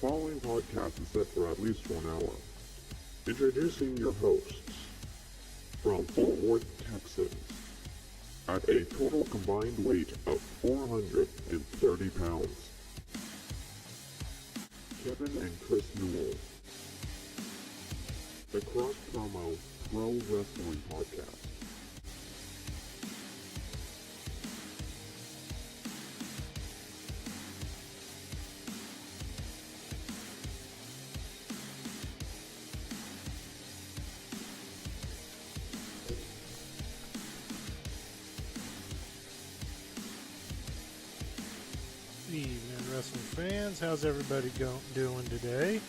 following podcast is set for at least 1 hour. Introducing your hosts, from Fort Worth, Texas, at a total combined weight of 430 pounds, Kevin and Chris Newell. The Cross Promo Pro Wrestling Podcast. Evening, wrestling fans. How's everybody doing today?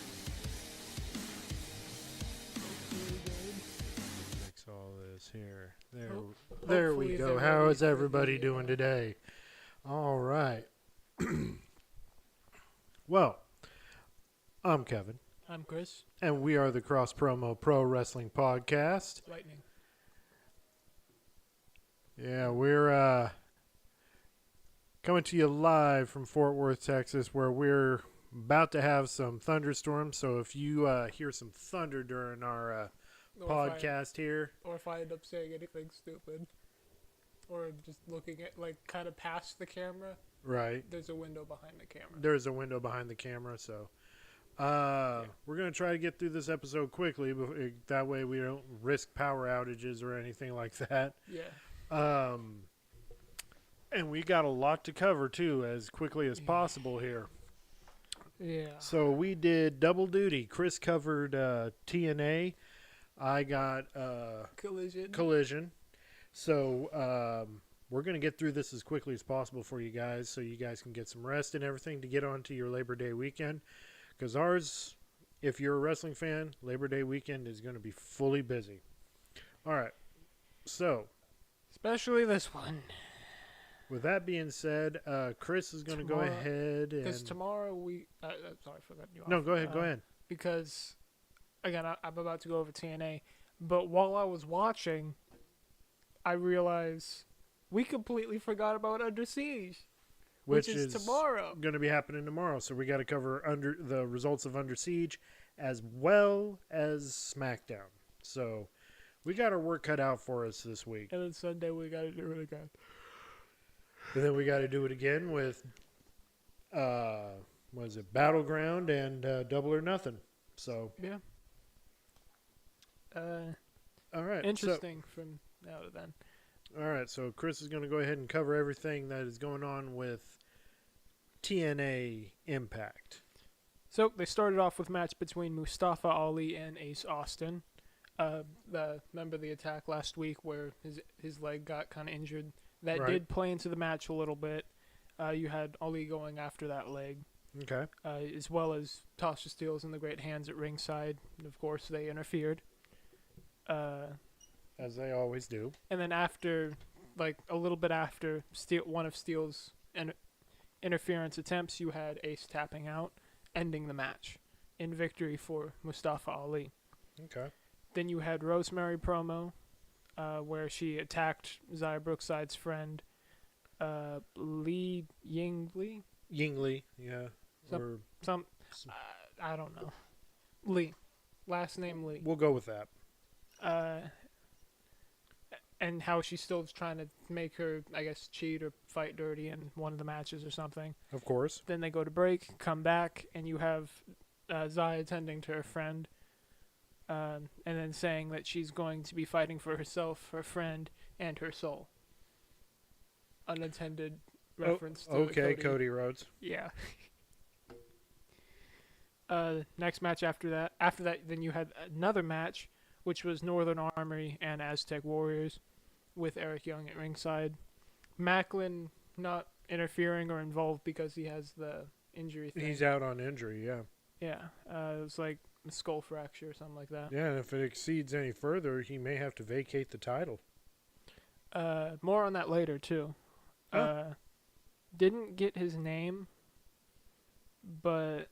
Fix all this here. There we go. How is everybody doing today? All right. Well, I'm Kevin. I'm Chris. And we are the Cross Promo Pro Wrestling Podcast. Lightning. Yeah, we're coming to you live from Fort Worth, Texas, where we're about to have some thunderstorms. So if you hear some thunder during our podcast here. Or if I end up saying anything stupid. Or just looking at, kind of past the camera. Right. There's a window behind the camera. There's a window behind the camera, so we're going to try to get through this episode quickly. But that way we don't risk power outages or anything like that. Yeah. And we got a lot to cover, too, as quickly as possible here. Yeah. So we did double duty. Chris covered TNA. I got Collision. So we're going to get through this as quickly as possible for you guys so you guys can get some rest and everything to get onto your Labor Day weekend. Because ours, if you're a wrestling fan, Labor Day weekend is going to be fully busy. All right. So. Especially this one. With that being said, Chris is going to go ahead and... Because tomorrow sorry for cutting you off. No, go ahead. Because, again, I'm about to go over TNA. But while I was watching, I realized we completely forgot about Under Siege. Which is tomorrow. Going to be happening tomorrow. So we got to cover the results of Under Siege as well as SmackDown. So we got our work cut out for us this week. And then Sunday we got to do it again. And then we got to do it again with, Battleground and Double or Nothing. So yeah. All right. Interesting from now to then. All right. So Chris is going to go ahead and cover everything that is going on with TNA Impact. So they started off with a match between Mustafa Ali and Ace Austin. Remember the attack last week where his leg got kind of injured? That right. did play into the match a little bit. You had Ali going after that leg. Okay. As well as Tasha Steelz and the Great Hands at ringside. And of course, they interfered. As they always do. And then after, a little bit after one of Steel's interference attempts, you had Ace tapping out, ending the match in victory for Mustafa Ali. Okay. Then you had Rosemary promo. Where she attacked Xia Brookside's friend, Lee Yingli. Yingli, yeah. I don't know. Lee. Last name Lee. We'll go with that. And how she's still trying to make her, I guess, cheat or fight dirty in one of the matches or something. Of course. Then they go to break, come back, and you have Xia attending to her friend. And then saying that she's going to be fighting for herself, her friend, and her soul. Unintended reference to Cody Rhodes. Yeah. Next match after that. After that, then you had another match, which was Northern Army and Aztec Warriors, with Eric Young at ringside. Macklin not interfering or involved because he has the injury thing. He's out on injury, yeah. Yeah. It was like a skull fracture or something like that. Yeah, and if it exceeds any further, he may have to vacate the title. More on that later, too. Huh? Didn't get his name, but...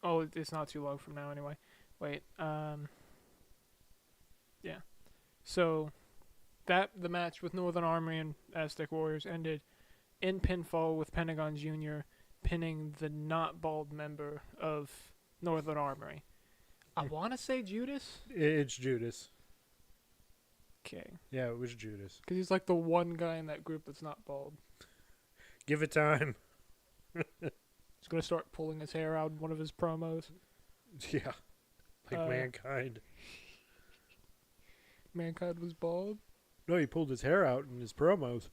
Oh, it's not too long from now anyway. Wait, yeah. So, the match with Northern Army and Aztec Warriors ended in pinfall with Pentagon Jr. pinning the not bald member of Northern Armory. I want to say Judas. It's Judas. Okay. Yeah, it was Judas. Because he's like the one guy in that group that's not bald. Give it time. He's going to start pulling his hair out in one of his promos. Yeah. Like Mankind. Mankind was bald? No, he pulled his hair out in his promos.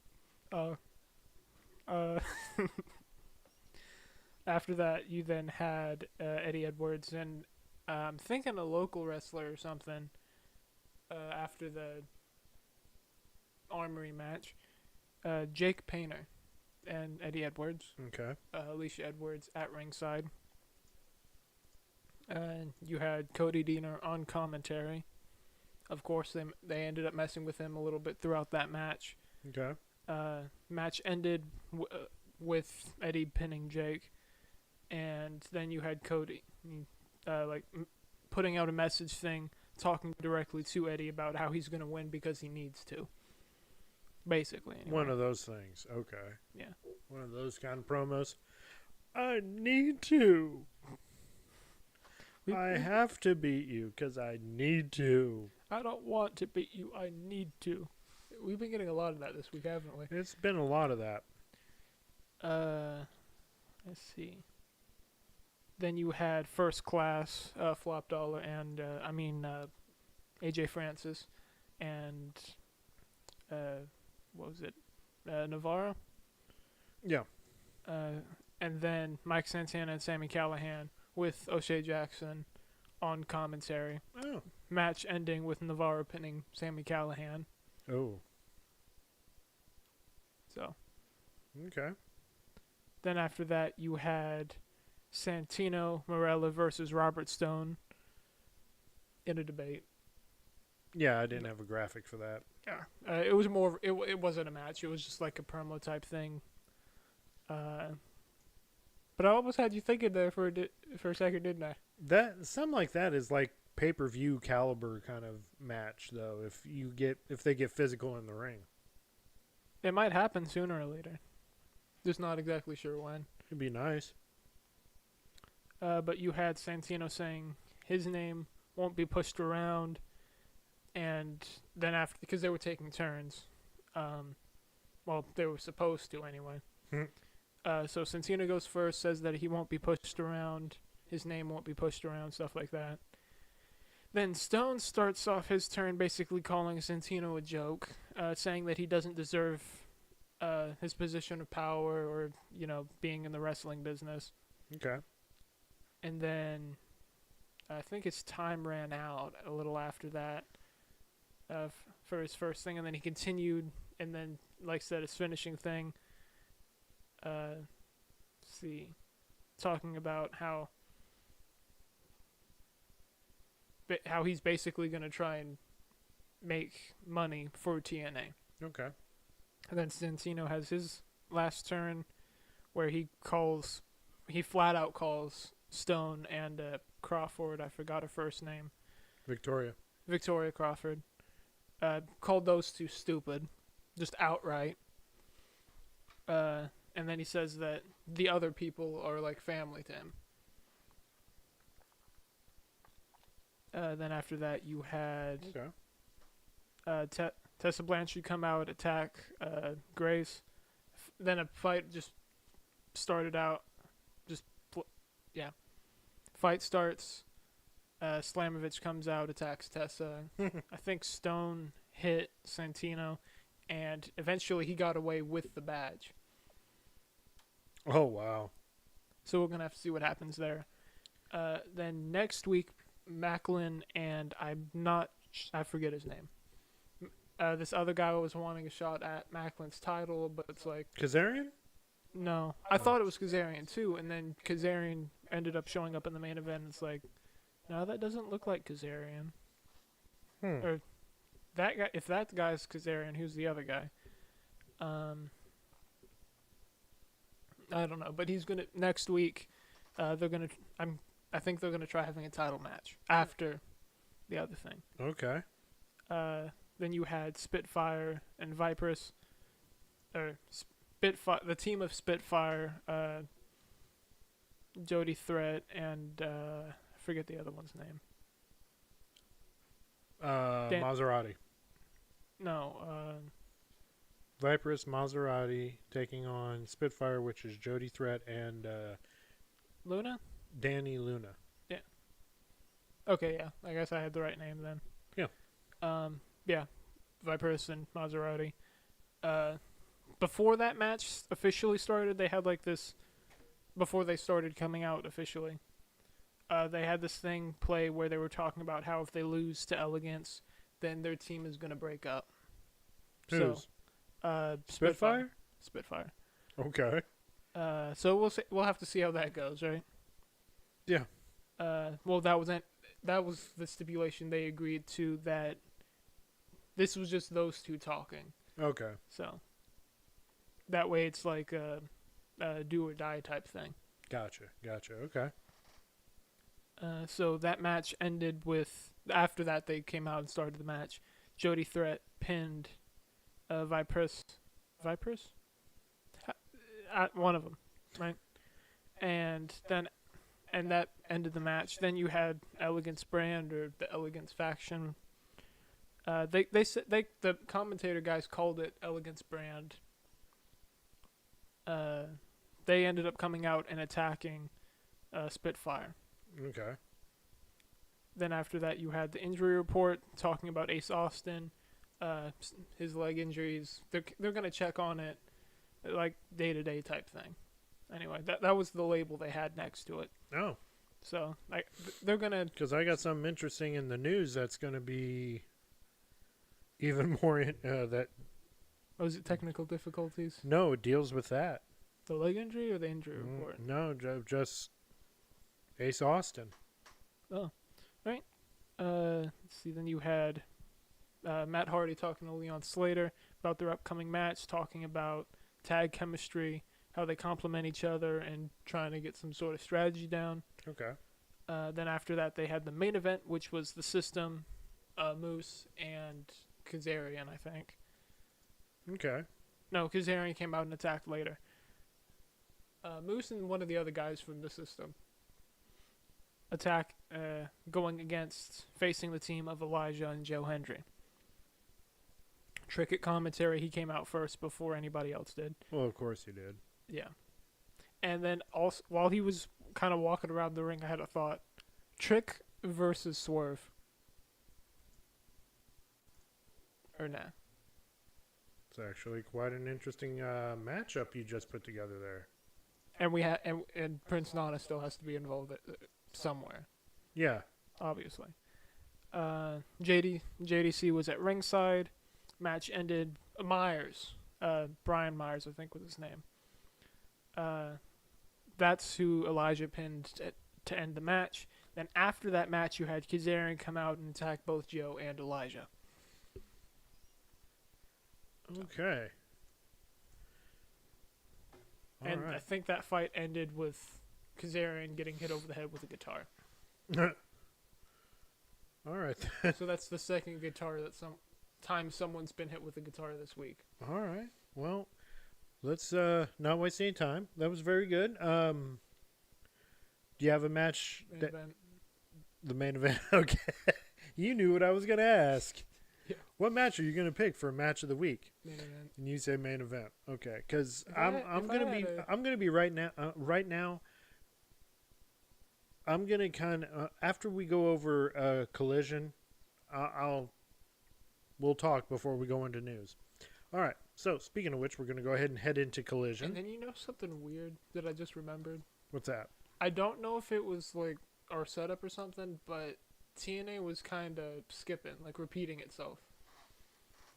After that, you then had Eddie Edwards and I'm thinking a local wrestler or something after the Armory match. Jake Painter and Eddie Edwards. Okay. Alicia Edwards at ringside. You had Cody Deaner on commentary. Of course, they ended up messing with him a little bit throughout that match. Okay. Match ended with Eddie pinning Jake, and then you had Cody, putting out a message thing, talking directly to Eddie about how he's going to win because he needs to. Basically, anyway. One of those things. Okay. Yeah. One of those kind of promos. I need to. I have to beat you because I need to. I don't want to beat you. I need to. We've been getting a lot of that this week, haven't we? It's been a lot of that. Let's see. Then you had First Class, Flop Dollar, and AJ Francis, and what was it? Navarro. Yeah. And then Mike Santana and Sami Callihan with O'Shea Jackson on commentary. Oh. Match ending with Navarro pinning Sami Callihan. Oh. So. Okay. Then after that, you had Santino Marella versus Robert Stone in a debate. Yeah, I didn't have a graphic for that. Yeah. It was more. It wasn't a match. It was just like a promo type thing. But I almost had you thinking there for a second, didn't I? That something like that is like pay-per-view caliber kind of match, though. If they get physical in the ring, it might happen sooner or later. Just not exactly sure when. it'd be nice. But you had Santino saying his name won't be pushed around, and then after, because they were taking turns, well, they were supposed to anyway. So Santino goes first, says that he won't be pushed around, his name won't be pushed around, stuff like that. Then Stone starts off his turn basically calling Santino a joke, saying that he doesn't deserve his position of power or, being in the wrestling business. Okay. And then I think his time ran out a little after that for his first thing, and then he continued, and then, like I said, his finishing thing, talking about how he's basically going to try and make money for TNA. Okay. And then Santino has his last turn where he flat out calls Stone and Crawford, I forgot her first name. Victoria Crawford. Called those two stupid. Just outright. And then he says that the other people are like family to him. Then after that, you had Tessa Blanchard come out, attack Grace. Then a fight just started out. Fight starts. Slamovich comes out, attacks Tessa. I think Stone hit Santino, and eventually he got away with the badge. Oh, wow. So we're going to have to see what happens there. Then next week, Macklin and I forget his name. This other guy was wanting a shot at Macklin's title, but it's like... Kazarian? No. I thought it was Kazarian, too, and then Kazarian ended up showing up in the main event, and it's like, no, that doesn't look like Kazarian. Or that guy, if that guy's Kazarian, who's the other guy? I don't know, but he's gonna next week. I think they're gonna try having a title match after the other thing. Okay. Then you had Spitfire and Viperous, or the team of Spitfire, Jody Threat, and I forget the other one's name. Maserati. No, Viperous Maserati taking on Spitfire, which is Jody Threat and Luna? Danny Luna. Okay, yeah. I guess I had the right name then. Yeah. Yeah. Viperous and Maserati. Before that match officially started, they had like this. Before they started coming out officially, they had this thing play where they were talking about how if they lose to Elegance, then their team is gonna break up. Who's? So, Spitfire? Spitfire. Okay. So we'll see, we'll have to see how that goes, right? Yeah. Well, that was the stipulation they agreed to, that this was just those two talking. Okay. So that way it's like a do or die type thing. Gotcha. Okay. So that match ended with, after that they came out and started the match. Jody Threat pinned Viperous? One of them, right? And that ended the match. Then you had Elegance Brand, or the Elegance faction. They said the commentator guys called it Elegance Brand. They ended up coming out and attacking Spitfire. Okay. Then after that, you had the injury report talking about Ace Austin, his leg injuries. They're gonna check on it, like day-to-day type thing. Anyway, that was the label they had next to it. Oh. So they're gonna. Because I got something interesting in the news that's gonna be even more that. Was it technical difficulties? No, it deals with that. The leg injury or the injury report? No, just Ace Austin. Oh, right. Let's see. Then you had Matt Hardy talking to Leon Slater about their upcoming match, talking about tag chemistry, how they complement each other, and trying to get some sort of strategy down. Okay. Then after that, they had the main event, which was the System, Moose, and Kazarian, I think. Okay. No, Kazarian came out and attacked later. Moose and one of the other guys from the System attack, going against, facing the team of Elijah and Joe Hendry. Trick at commentary, he came out first before anybody else did. Well, of course he did. Yeah. And then also, while he was kind of walking around the ring, I had a thought. Trick versus Swerve. Or nah. It's actually quite an interesting matchup you just put together there. And and Prince Nana still has to be involved somewhere. Yeah. Obviously. JDC was at ringside. Match ended. Myers. Brian Myers, I think was his name. That's who Elijah pinned to end the match. Then after that match, you had Kazarian come out and attack both Joe and Elijah. Okay. And I think that fight ended with Kazarian getting hit over the head with a guitar. All right. So that's the second guitar that someone's been hit with a guitar this week. All right. Well, let's not waste any time. That was very good. Do you have a match? The main event. Okay. You knew what I was going to ask. Yeah. What match are you going to pick for match of the week? Main event. And you say main event. Okay. Because I'm going to be right now. I'm going to kind of after we go over Collision, we'll talk before we go into news. All right. So speaking of which, we're going to go ahead and head into Collision. And then you know something weird that I just remembered? What's that? I don't know if it was like our setup or something, but TNA was kind of skipping, like repeating itself.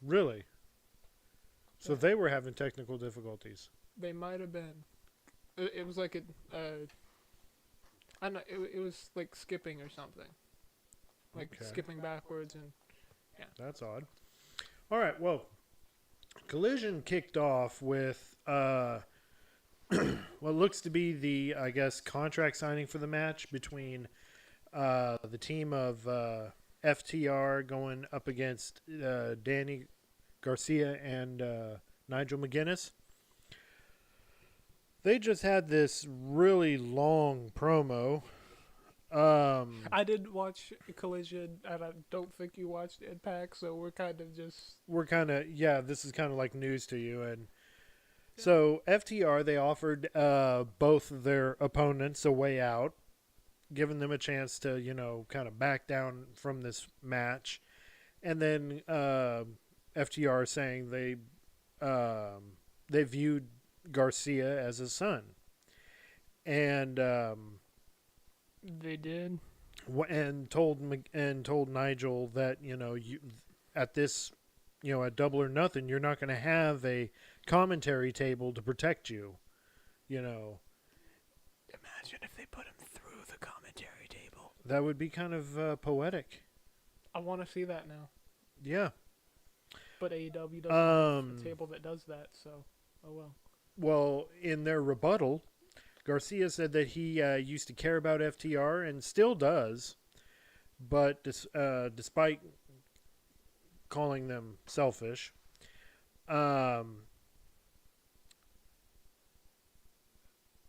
Really? So Yeah. they were having technical difficulties. They might have been. It was like I don't know. It was like skipping or something, like Okay. skipping backwards, and That's odd. All right. Well, Collision kicked off with what looks to be the, I guess, contract signing for the match between the team of FTR going up against Danny Garcia and Nigel McGuinness. They just had this really long promo. I did watch Collision, and I don't think you watched Impact, so we're kind of just... This is kind of like news to you. And so FTR, they offered both their opponents a way out, giving them a chance to, kind of back down from this match. And then FTR saying they viewed Garcia as a son. And they did. And told Nigel that, you at this, at Double or Nothing, you're not going to have a commentary table to protect you. Imagine if they put him through the commentary table. That would be kind of poetic. I want to see that now. Yeah. But AEW doesn't have a table that does that, so oh well. Well, in their rebuttal, Garcia said that he used to care about FTR and still does, but despite calling them selfish,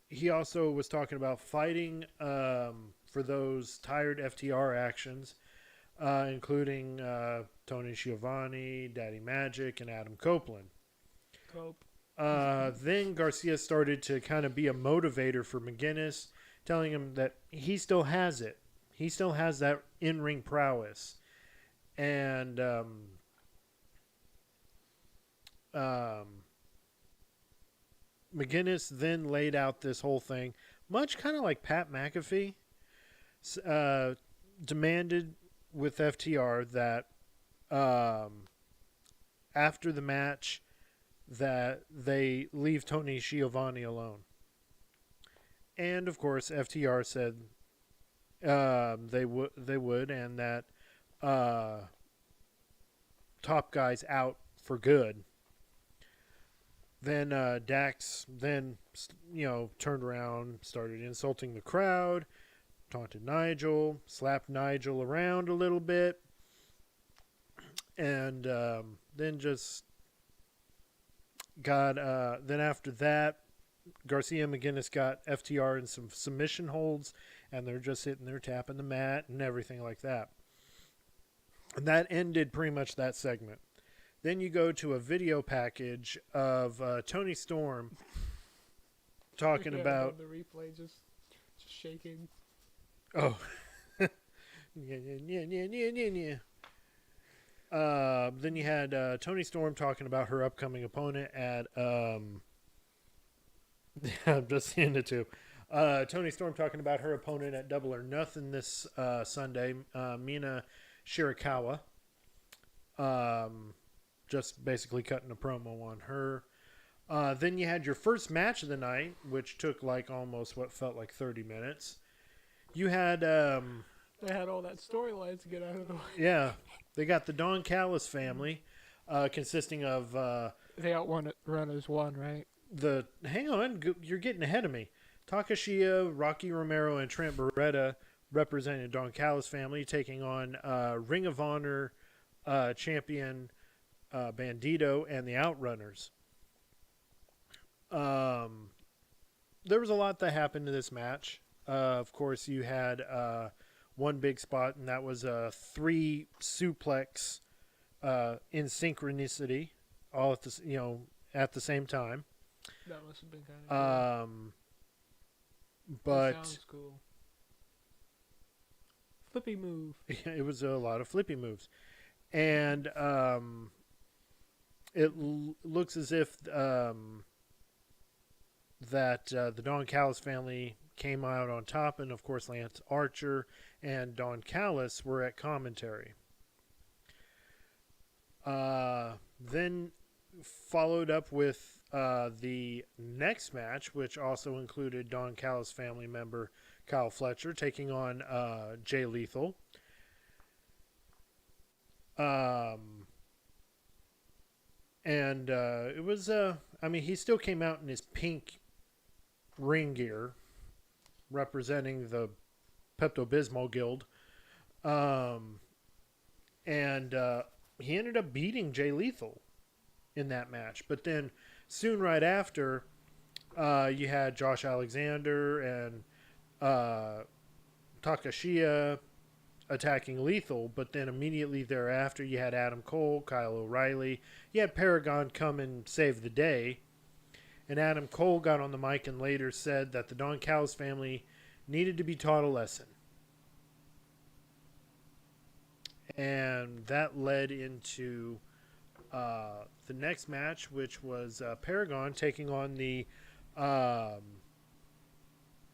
he also was talking about fighting for those tired FTR actions, including Tony Schiavone, Daddy Magic, and Adam Copeland. Then Garcia started to kind of be a motivator for McGuinness, telling him that he still has it. He still has that in-ring prowess. And McGuinness then laid out this whole thing, much kind of like Pat McAfee, demanded with FTR that after the match that they leave Tony Schiavone alone. And of course FTR said they would, and that Top Guy's out for good. Then Dax then turned around, started insulting the crowd, taunted Nigel, slapped Nigel around a little bit, and then just got then after that, Garcia and McGuinness got FTR in some submission holds, and they're just sitting there tapping the mat and everything like that. And that ended pretty much that segment. Then you go to a video package of Tony Storm talking about the replay, just shaking. Oh, yeah. Then you had Tony Storm talking about her upcoming opponent at I'm just seeing it too. Tony Storm talking about her opponent at Double or Nothing this Sunday, Mina Shirakawa. Just basically cutting a promo on her. Then you had your first match of the night, which took like almost what felt like 30 minutes. You had they had all that storyline to get out of the way. Yeah, they got the Don Callis family, consisting of they outrun as one, right? Hang on, you're getting ahead of me. Takashia, Rocky Romero, and Trent Beretta represented Don Callis family, taking on Ring of Honor champion Bandito and the Outrunners. There was a lot that happened in this match. Of course, you had one big spot, and that was a 3 suplex in synchronicity, all at the at the same time. That must have been kind of cool. But that sounds cool. Flippy move. It was a lot of flippy moves, and it looks as if that the Don Callis family came out on top, and of course Lance Archer and Don Callis were at commentary. Then followed up with the next match, which also included Don Callis family member Kyle Fletcher taking on Jay Lethal. And it was, he still came out in his pink ring gear, representing the Pepto-Bismol Guild. And he ended up beating Jay Lethal in that match. But then soon right after, You had Josh Alexander and Takashia attacking Lethal, but then immediately thereafter you had Adam Cole, Kyle O'Reilly. You had Paragon come and save the day. And Adam Cole got on the mic and later said that the Don Callis family needed to be taught a lesson. And that led into the next match, which was Paragon taking on the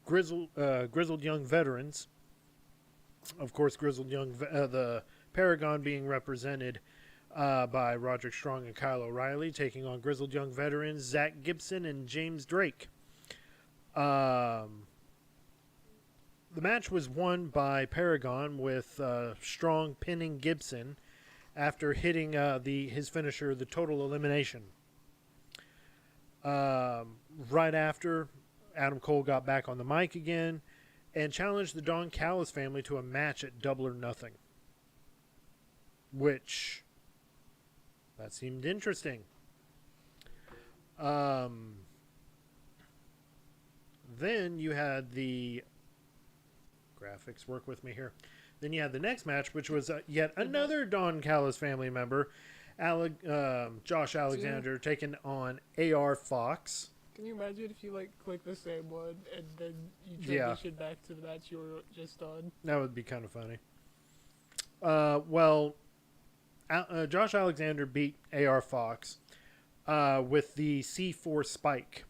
grizzled young veterans. Of course, the Paragon being represented by Roderick Strong and Kyle O'Reilly, taking on grizzled young veterans Zach Gibson and James Drake. The match was won by Paragon with Strong pinning Gibson after hitting his finisher, the total elimination. Right after, Adam Cole got back on the mic again and challenged the Don Callis family to a match at Double or Nothing, which that seemed interesting. Then you had the graphics work with me here. Then you had the next match, which was yet another Don Callis family member, Josh Alexander, taking on AR Fox. Can you imagine if you click the same one and then you transition back to the match you were just on? That would be kind of funny. Josh Alexander beat AR Fox with the C4 spike.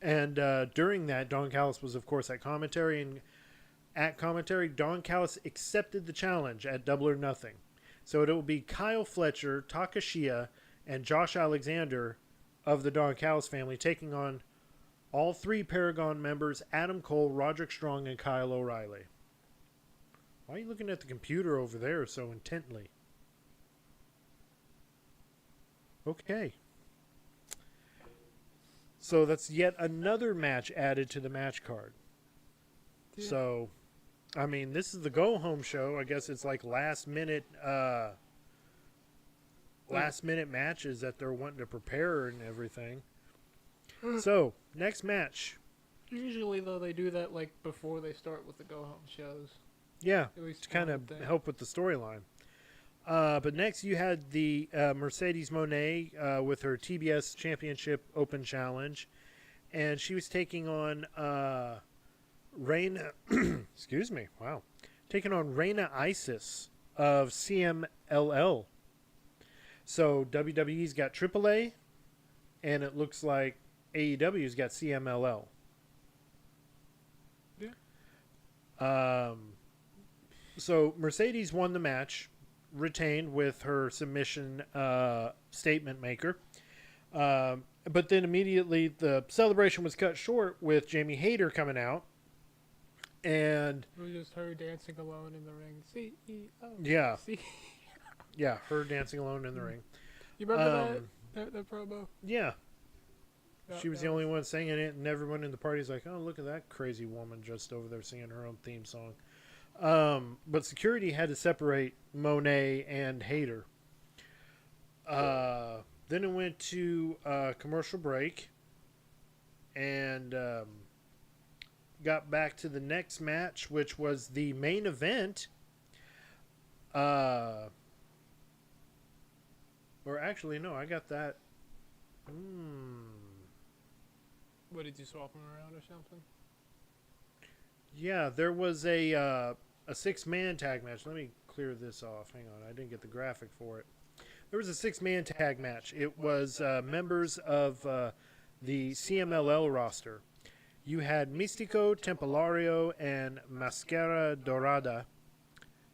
And during that, Don Callis was, of course, at commentary. And at commentary, Don Callis accepted the challenge at Double or Nothing. So it will be Kyle Fletcher, Takashia, and Josh Alexander of the Don Callis family taking on all three Paragon members, Adam Cole, Roderick Strong, and Kyle O'Reilly. Why are you looking at the computer over there so intently? Okay. So that's yet another match added to the match card. Yeah. So, I mean, this is the go-home show. I guess it's like last-minute matches that they're wanting to prepare and everything. So, next match. Usually, though, they do that before they start with the go-home shows. Yeah, to kind of help with the storyline. But next you had the Mercedes Moné with her TBS Championship Open Challenge. And she was taking on Reina... excuse me, wow. Taking on Reina Isis of CMLL. So WWE's got AAA, and it looks like AEW's got CMLL. Yeah. So Mercedes won the match, retained with her submission statement maker. But then immediately the celebration was cut short with Jamie Hayter coming out. And it was just her dancing alone in the ring. CEO. Yeah. Yeah, her dancing alone in the ring. You remember that promo? Yeah. She was the only one singing it, and everyone in the party's like, oh, look at that crazy woman just over there singing her own theme song. But security had to separate Monet and Hayter. Then it went to commercial break and got back to the next match, which was the main event. Or actually, no, I got that. What, did you swap them around or something? Yeah, there was a 6-man tag match. Let me clear this off. Hang on, I didn't get the graphic for it. There was a 6-man tag match. It was members of the CMLL roster. You had Místico, Templario, and Máscara Dorada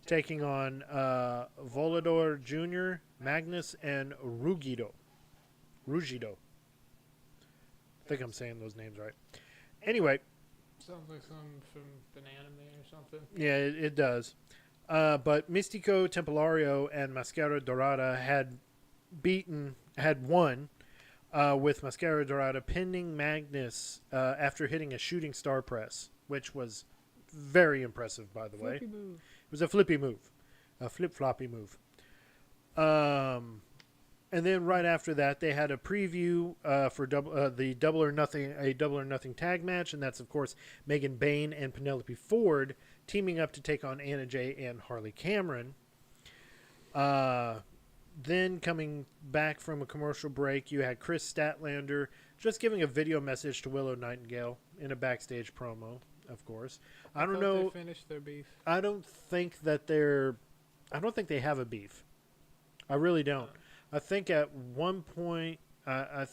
taking on Volador Jr., Magnus, and Rugido. I think I'm saying those names right. Anyway. Sounds like something from an anime or something. Yeah, it does. But Místico, Templario, and Máscara Dorada had won with Máscara Dorada pinning Magnus after hitting a shooting star press, which was very impressive, by the way. It was a flippy move. A flip-floppy move. And then right after that, they had a preview for the Double or Nothing tag match, and that's of course Megan Bayne and Penelope Ford teaming up to take on Anna Jay and Harley Cameron. Then coming back from a commercial break, you had Chris Statlander just giving a video message to Willow Nightingale in a backstage promo. Of course, I don't know. They finished their beef. I don't think they have a beef. I really don't. I think at some point, Chris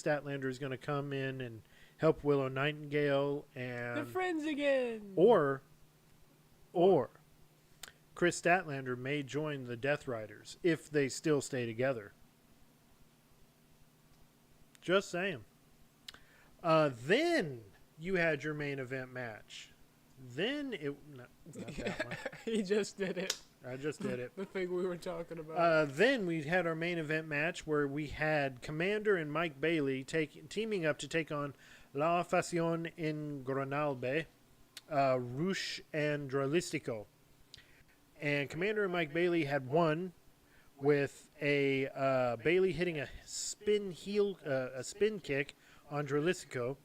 Statlander is going to come in and help Willow Nightingale, and they're friends again. Or Chris Statlander may join the Death Riders if they still stay together. Just saying. Then you had your main event match. Then not that one. He just did it. I just did it. The thing we were talking about. Then we had our main event match where we had Commander and Mike Bailey teaming up to take on La Facción Ingronalbe, Rush and Dralistico. And Commander and Mike Bailey had won with a Bailey hitting a spin kick on Dralistico,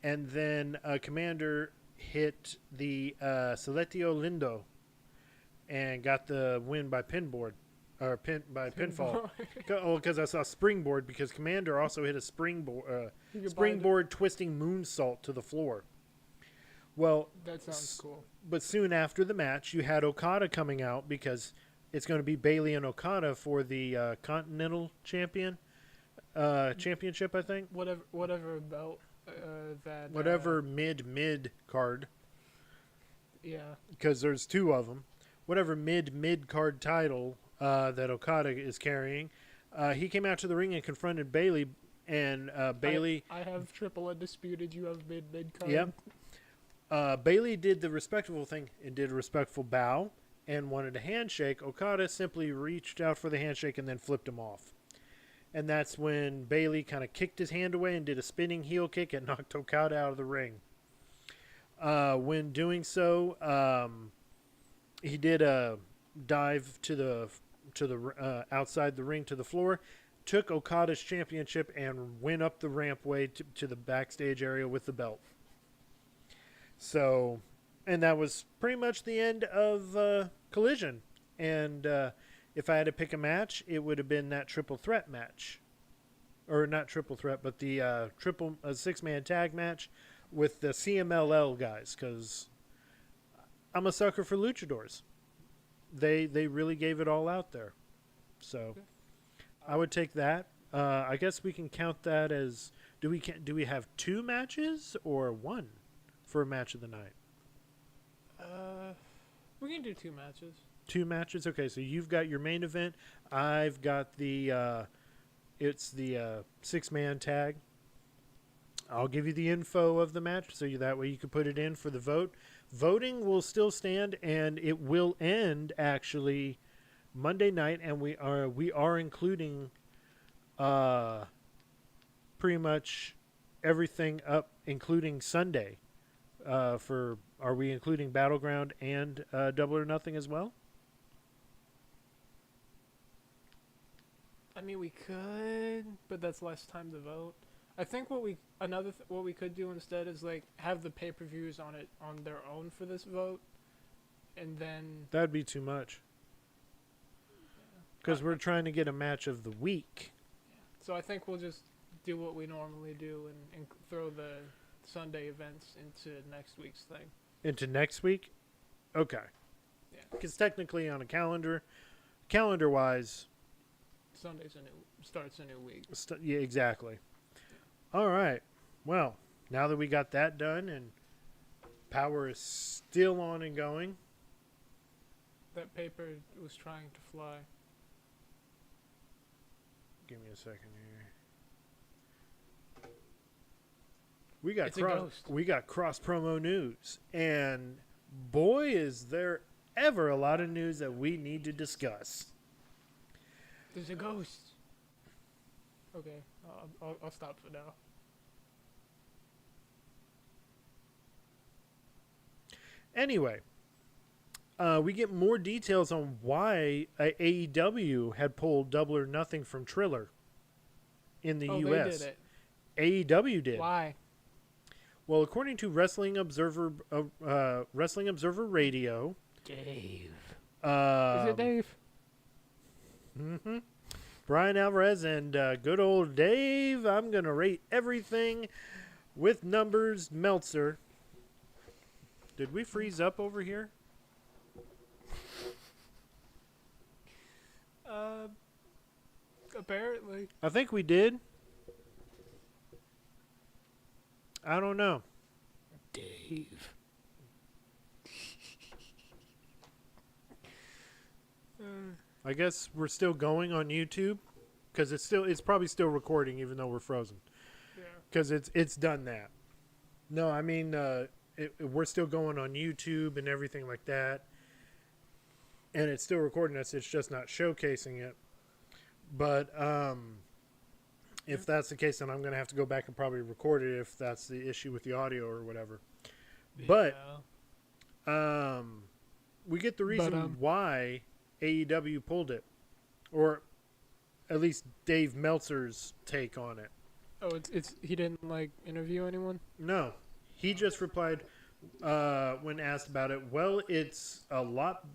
and then Commander hit the Seletio Lindo and got the win by pinfall. Because I saw springboard, because Commander also hit a springboard twisting moonsault to the floor. Well, that sounds cool. But soon after the match, you had Okada coming out, because it's going to be Bailey and Okada for the Continental Championship, I think. Whatever belt that. Whatever mid card. Yeah. Because there's two of them. Whatever mid card title that Okada is carrying. He came out to the ring and confronted Bailey, and Bailey. I have triple undisputed. You have mid card. Yep. Bailey did the respectful thing and did a respectful bow and wanted a handshake. Okada simply reached out for the handshake and then flipped him off. And that's when Bailey kind of kicked his hand away and did a spinning heel kick and knocked Okada out of the ring. When doing so, he did a dive to the outside the ring to the floor, took Okada's championship and went up the rampway to the backstage area with the belt. So, and that was pretty much the end of Collision. And if I had to pick a match, it would have been that triple threat match. Or not triple threat, but the six-man tag match with the CMLL guys, because I'm a sucker for luchadors. They really gave it all out there. So I would take that. I guess we can count that as, do we have two matches or one for a match of the night? We can do two matches. Two matches? Okay, so you've got your main event. I've got the it's the six-man tag. I'll give you the info of the match, so that way you can put it in for the vote. Voting will still stand, and it will end actually Monday night, and we are including pretty much everything up, including Sunday. Are we including Battleground and Double or Nothing as well? I mean, we could, but that's less time to vote. I think what we could do instead is like have the pay-per-views on their own for this vote, and then that'd be too much. Because we're trying to get a match of the week. So I think we'll just do what we normally do and throw the Sunday events into next week's thing. Into next week? Okay. Yeah. Because technically on a calendar-wise, Sunday's starts a new week. Yeah, exactly. All right. Well, now that we got that done and Power is still on and going. That paper was trying to fly. Give me a second here. We got cross promo news, and boy, is there ever a lot of news that we need to discuss. There's a ghost. Okay, I'll stop for now. Anyway, we get more details on why AEW had pulled Double or Nothing from Triller in the U.S. They did it. AEW did. Why? Well, according to Wrestling Observer Radio, Dave. Is it Dave? Mm-hmm. Brian Alvarez and good old Dave. I'm gonna rate everything with numbers. Meltzer. Did we freeze up over here? Apparently. I think we did. I don't know. Dave. I guess we're still going on YouTube because it's probably still recording even though we're frozen. Yeah. Because it's done that. No, I mean we're still going on YouTube and everything like that, and it's still recording us. It's just not showcasing it. But if that's the case, then I'm gonna have to go back and probably record it if that's the issue with the audio or whatever. Yeah. But we get the reason why AEW pulled it, or at least Dave Meltzer's take on it. Oh, it's he didn't like interview anyone? No, he just replied when asked about it. Well, it's a lot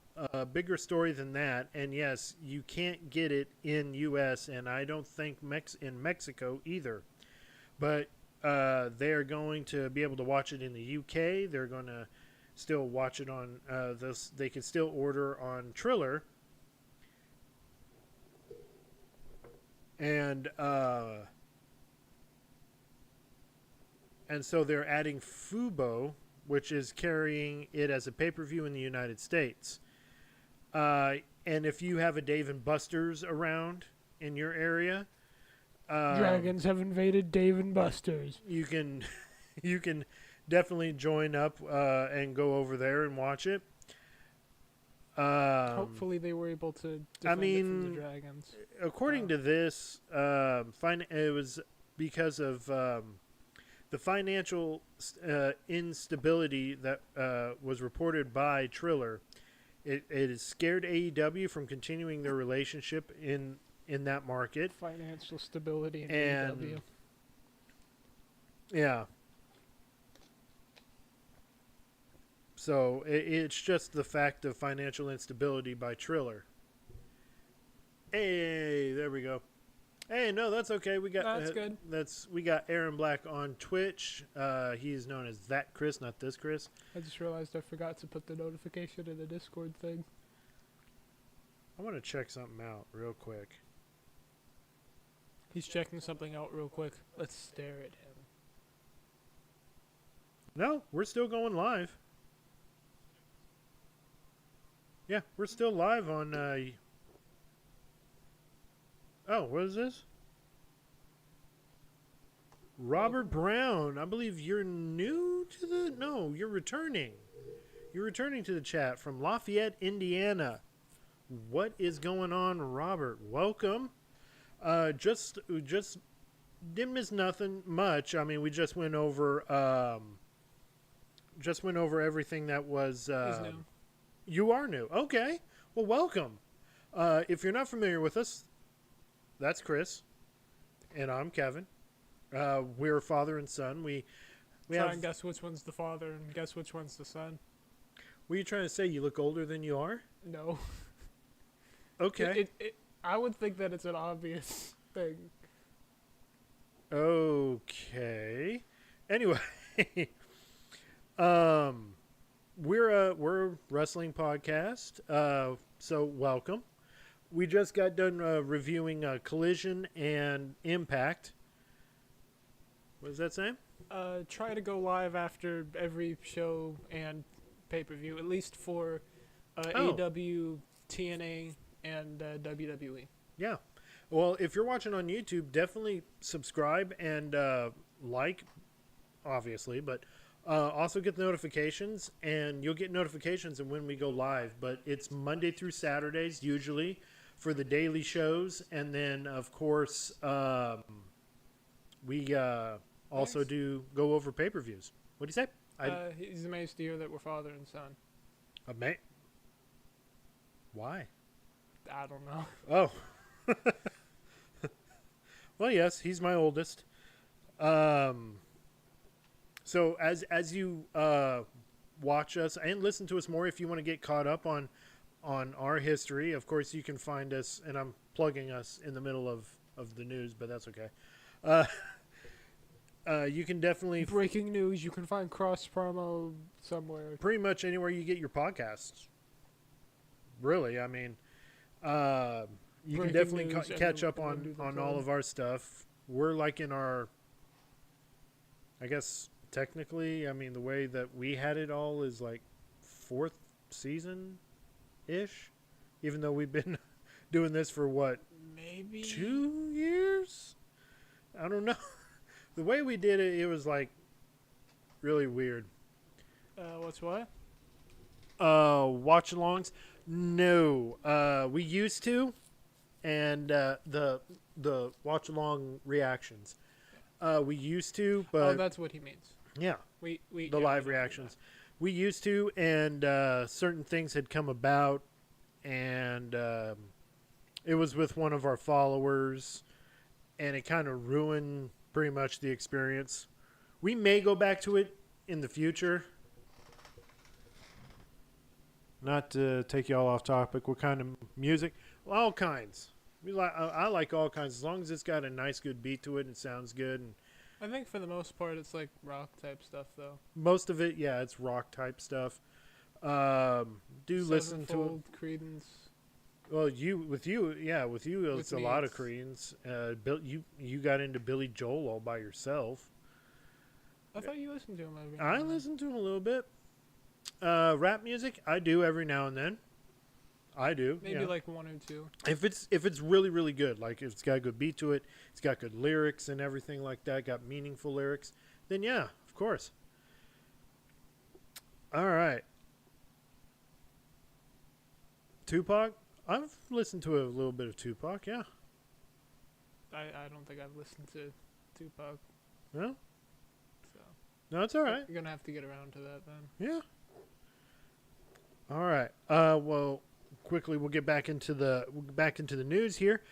bigger story than that, and yes, you can't get it in U.S. and I don't think in Mexico either. But they're going to be able to watch it in the U.K. They're going to still watch it on this. They can still order on Triller. And so they're adding Fubo, which is carrying it as a pay-per-view in the United States. And if you have a Dave & Buster's around in your area, Dragons have invaded Dave & Buster's. You can definitely join up and go over there and watch it. Hopefully they were able to defend it from the Dragons. According to this, it was because of the financial instability that was reported by Triller. It has scared AEW from continuing their relationship in that market. Financial stability in AEW. Yeah. So it's just the fact of financial instability by Triller. Hey, there we go. Hey, no, that's okay. We got that's good. We got Aaron Black on Twitch. He's known as that Chris, not this Chris. I just realized I forgot to put the notification in the Discord thing. I want to check something out real quick. He's checking something out real quick. Let's stare at him. No, we're still going live. Yeah, we're still live on... Oh, what is this? Robert Brown. I believe you're new to the... No, you're returning. You're returning to the chat from Lafayette, Indiana. What is going on, Robert? Welcome. Just didn't miss nothing much. I mean, we just went over everything that was... He's new. You are new. Okay. Well, welcome. If you're not familiar with us, that's Chris, and I'm Kevin. We're father and son. We Try and guess which one's the father and guess which one's the son. What are you trying to say? You look older than you are? No. Okay. I would think that it's an obvious thing. Okay. Anyway, we're a wrestling podcast. So welcome. We just got done reviewing Collision and Impact. What does that say? Try to go live after every show and pay-per-view, at least for AEW, TNA, and WWE. Yeah. Well, if you're watching on YouTube, definitely subscribe and like, obviously, but also get the notifications, and you'll get notifications of when we go live. But it's Monday through Saturdays, usually, for the daily shows. And then, of course, we also do go over pay-per-views. What do you say? He's amazed to hear that we're father and son. Why? I don't know. Oh. Well, yes, he's my oldest. So as you watch us and listen to us more, if you want to get caught up on our history, of course you can find us, and I'm plugging us in the middle of the news, but that's okay. You can definitely Breaking news, you can find cross promo somewhere. pretty much anywhere you get your podcasts. Really, I mean, you can Breaking definitely news, catch up everyone on do the all plug. of our stuff. We're like in our, I guess technically, I mean, the way that we had it all is like 4th season ish, even though we've been doing this for what, Maybe 2 years? I don't know. The way we did it, it was like really weird. What's what? Watch alongs? No. We used to, and the watch along reactions. We used to, Oh, but that's what he means. yeah, We the yeah, live we know what you reactions. We used to, and certain things had come about, and it was with one of our followers, and it kind of ruined pretty much the experience. We may go back to it in the future. Not to take y'all off topic. What kind of music? Well, all kinds. I like all kinds, as long as it's got a nice, good beat to it and sounds good. And I think for the most part, it's like rock type stuff, though. most of it, yeah, it's rock type stuff. Listen to it. Sevenfold, Creedence. Well, with you, it's With a me, lot of it's- Creedence. You got into Billy Joel all by yourself. I thought you listened to him every. I listen to him a little bit. Rap music, I do every now and then. I do. Maybe yeah. like 1 or 2. If it's really, really good, like if it's got a good beat to it, it's got good lyrics and everything like that, got meaningful lyrics, then yeah, of course. All right. Tupac? I've listened to a little bit of Tupac, yeah. I don't think I've listened to Tupac. No? So No, it's all right. you're gonna have to get around to that then. Yeah. All right. Well, quickly we'll get back into the news here.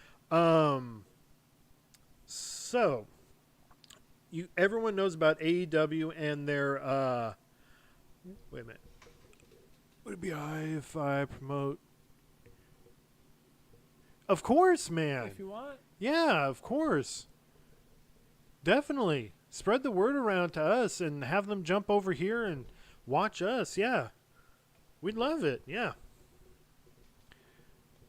So everyone knows about AEW and their wait a minute. Would it be high if I promote? Of course, man. If you want. Yeah, of course. Definitely. Spread the word around to us and have them jump over here and watch us. Yeah. We'd love it. Yeah.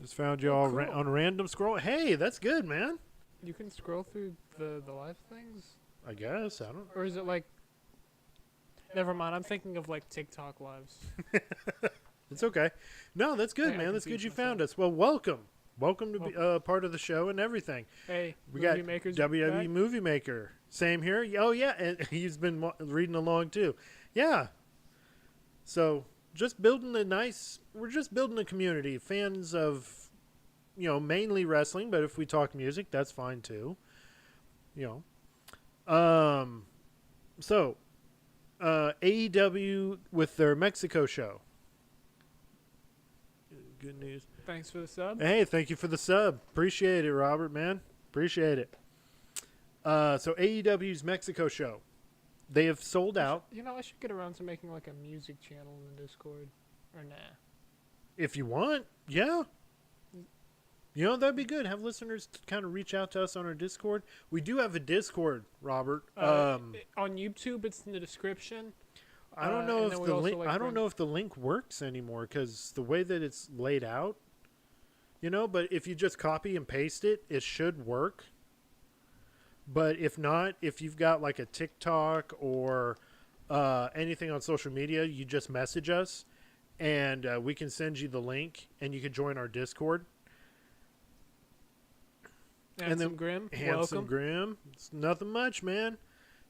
Just found you all cool. on a random scroll. Hey, that's good, man. You can scroll through the live things? I guess. I don't. Or is it like... Never mind, I'm thinking of like TikTok lives. It's okay. No, that's good, I man. That's good confused you myself. found us. Well, welcome. Welcome to be part of the show and everything. Hey, We Movie got Maker's WWE back. Movie Maker. Same here. Oh, yeah. And he's been reading along, too. Yeah. So, we're just building a community. Fans of, mainly wrestling, but if we talk music, that's fine, too. So, AEW with their Mexico show. Good news. Thanks for the sub. Hey, thank you for the sub. Appreciate it, Robert, man. Appreciate it. So AEW's Mexico show. They have sold out. I should get around to making like a music channel in the Discord. Or nah. If you want, yeah. That'd be good. Have listeners kind of reach out to us on our Discord. We do have a Discord, Robert. On YouTube, it's in the description. I don't know and if then we the also, link. like, I don't run- know if the link works anymore because the way that it's laid out. But if you just copy and paste it, it should work. But if not, if you've got like a TikTok or anything on social media, you just message us, and we can send you the link, and you can join our Discord. Handsome Grim, Handsome welcome. Grim. It's nothing much, man.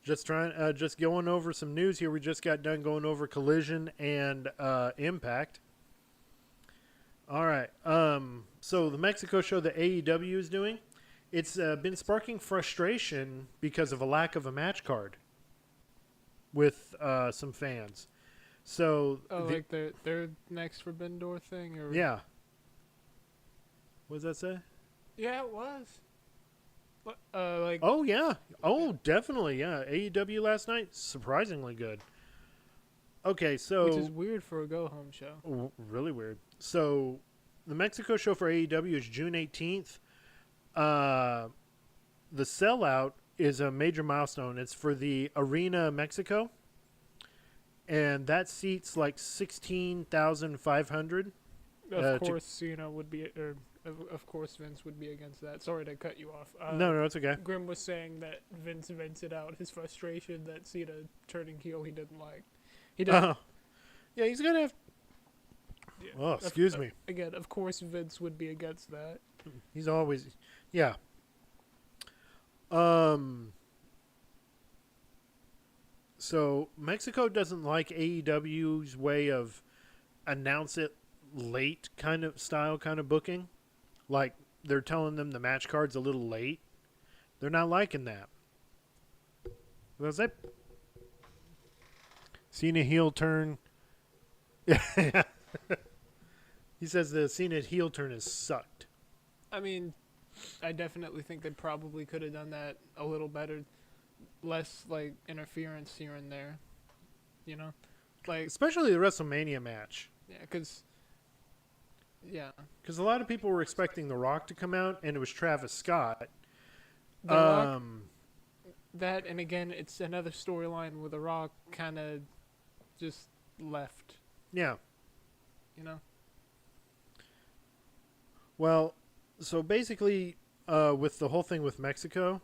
Just going over some news here. We just got done going over Collision and Impact. All right. So the Mexico show that AEW is doing, it's been sparking frustration because of a lack of a match card with some fans. So Oh, like their next Forbidden Door thing, or yeah. What does that say? Yeah, it was. Like. Oh, yeah. Oh, definitely, yeah. AEW last night, surprisingly good. Okay, so... Which is weird for a go-home show. Really weird. So, the Mexico show for AEW is June 18th. The sellout is a major milestone. It's for the Arena Mexico. And that seats like 16,500. Of course, Cena would be, or of course Vince would be against that. Sorry to cut you off. No, it's okay. Grim was saying that Vince vented out his frustration that Cena turning heel he didn't like. He didn't. Yeah, he's gonna have. Yeah. Oh, excuse me. Again, of course Vince would be against that. He's always, yeah. So Mexico doesn't like AEW's way of announce it late kind of booking. Like they're telling them the match card's a little late. They're not liking that. What was that? Cena heel turn. He says the Cena heel turn has sucked. I mean, I definitely think they probably could have done that a little better. Less, like, interference here and there. You know? Like, especially the WrestleMania match. Yeah, because... Yeah. Because a lot of people were expecting The Rock to come out, and it was Travis Scott. The Rock, that, and again, it's another storyline where The Rock kind of just left. Yeah. You know? Well, so basically, with the whole thing with Mexico,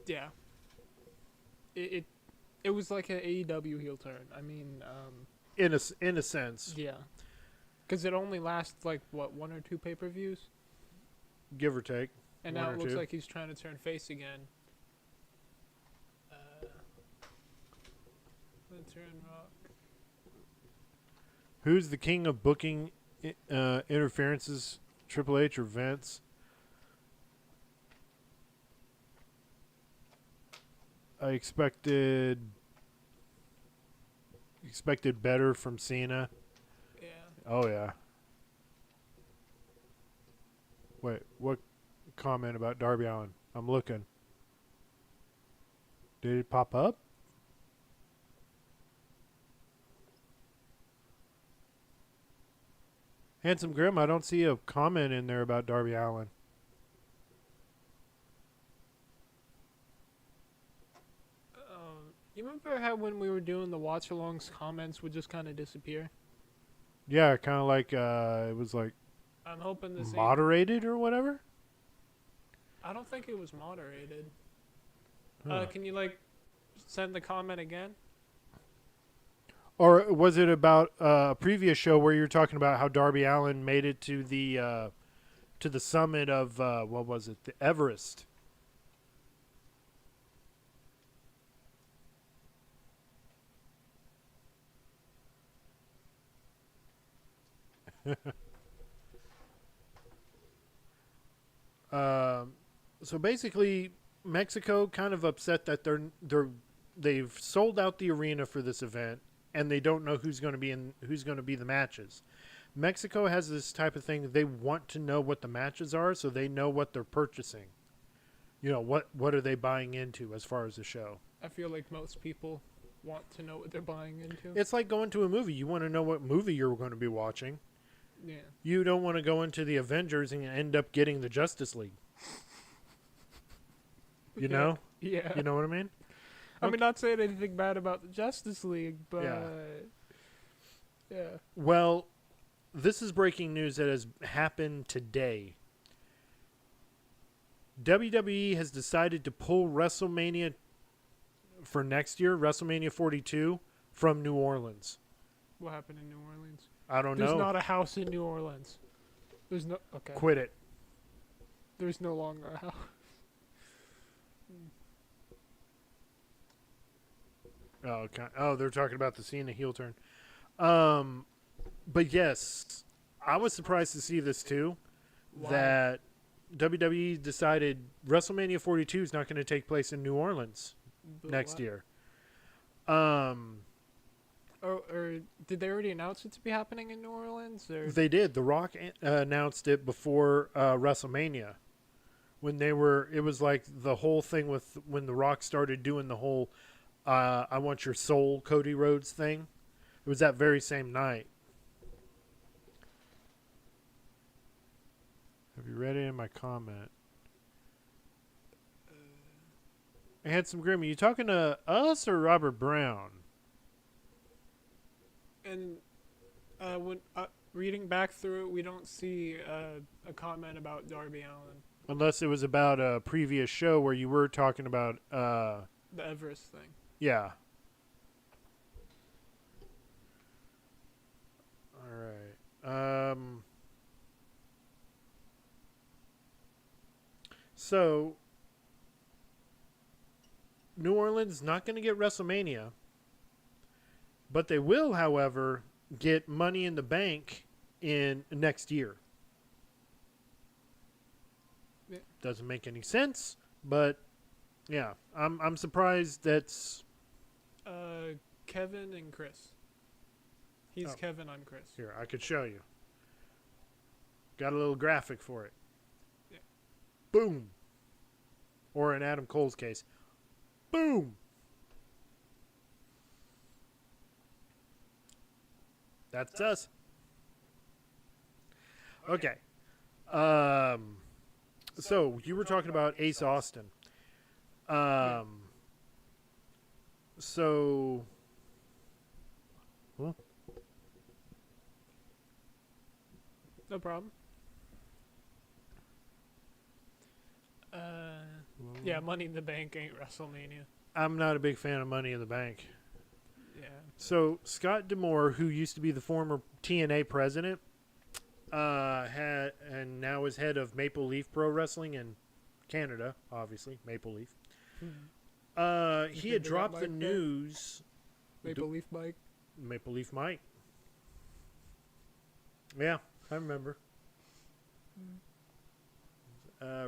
yeah. It was like an AEW heel turn. I mean, in a sense. Yeah. Because it only lasts, like, what, 1 or 2 pay-per-views? Give or take. And now it looks like he's trying to turn face again. Turn Rock. Who's the king of booking interferences? Triple H or Vince? I expected better from Cena. Yeah. Oh yeah. Wait, what comment about Darby Allin? I'm looking. Did it pop up? Handsome Grim, I don't see a comment in there about Darby Allin. You remember how when we were doing the watch-alongs, comments would just kind of disappear? Yeah, kind of like it was like I'm hoping this moderated or whatever. I don't think it was moderated. Huh. Can you like send the comment again? Or was it about a previous show where you were talking about how Darby Allin made it to the summit of what was it, the Everest? So basically, Mexico kind of upset that they've sold out the arena for this event, and they don't know who's going to be the matches. Mexico has this type of thing. They want to know what the matches are, so they know what they're purchasing. You know, what are they buying into as far as the show? I feel like most people want to know what they're buying into. It's like going to a movie. You want to know what movie you're going to be watching. Yeah. You don't want to go into the Avengers and end up getting the Justice League. You know? Yeah. You know what I mean? I mean, not saying anything bad about the Justice League, but... Yeah. Well, this is breaking news that has happened today. WWE has decided to pull WrestleMania for next year, WrestleMania 42, from New Orleans. What happened in New Orleans? I don't know. There's not a house in New Orleans. There's no... Okay. Quit it. There's no longer a house. Oh, okay. Oh, they're talking about the Cena heel turn. But yes, I was surprised to see this too. Why? That WWE decided WrestleMania 42 is not going to take place in New Orleans But next what? year. or did they already announce it to be happening in New Orleans? Or They did. The Rock announced it before WrestleMania. When they were, it was like the whole thing with when The Rock started doing the whole I Want Your Soul Cody Rhodes thing. It was that very same night. Have you read it in my comment? Handsome Grim, are you talking to us or Robert Brown? And when reading back through it, we don't see a comment about Darby Allin. Unless it was about a previous show where you were talking about... the Everest thing. Yeah. All right. So, New Orleans is not going to get WrestleMania, but they will, however, get Money in the Bank in next year. Yeah. Doesn't make any sense, but yeah, I'm surprised that's Kevin and Chris. He's Kevin, I'm Chris. here. I could show you. Got a little graphic for it. Yeah. Boom. Or in Adam Cole's case, boom. That's us. Okay. So you were talking about Ace Austin. So. Huh? No problem. Yeah, Money in the Bank ain't WrestleMania. I'm not a big fan of Money in the Bank. Yeah. So Scott D'Amore, who used to be the former TNA president, had and now is head of Maple Leaf Pro Wrestling in Canada, obviously Maple Leaf. He had dropped the news. Maple Leaf Mike. Maple Leaf Mike. Yeah, I remember.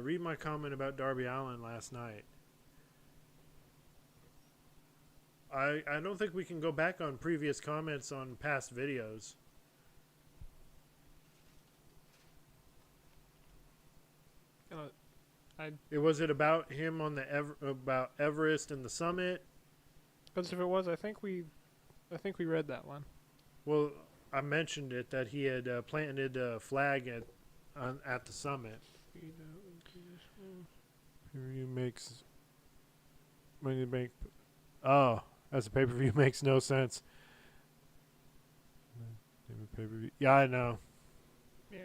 Read my comment about Darby Allin last night. I don't think we can go back on previous comments on past videos. Was it about him on the about Everest and the summit? Because if it was, I think we read that one. Well, I mentioned it that he had planted a flag at the summit. Pay-per-view makes Money in the Bank. Oh, as a pay-per-view makes no sense. Pay-per-view. Yeah, I know. Yeah.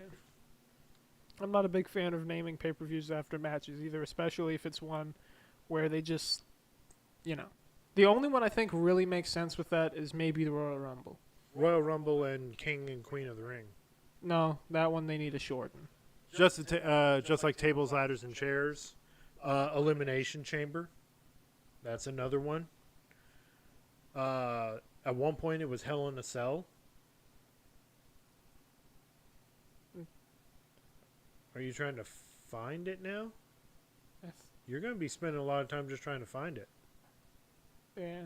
I'm not a big fan of naming pay-per-views after matches either, especially if it's one where they just, The only one I think really makes sense with that is maybe the Royal Rumble. Royal Rumble and King and Queen of the Ring. No, that one they need to shorten. Just like tables, ladders, and chairs. Elimination Chamber. That's another one. At one point, it was Hell in a Cell. Are you trying to find it now? You're going to be spending a lot of time just trying to find it. Yeah.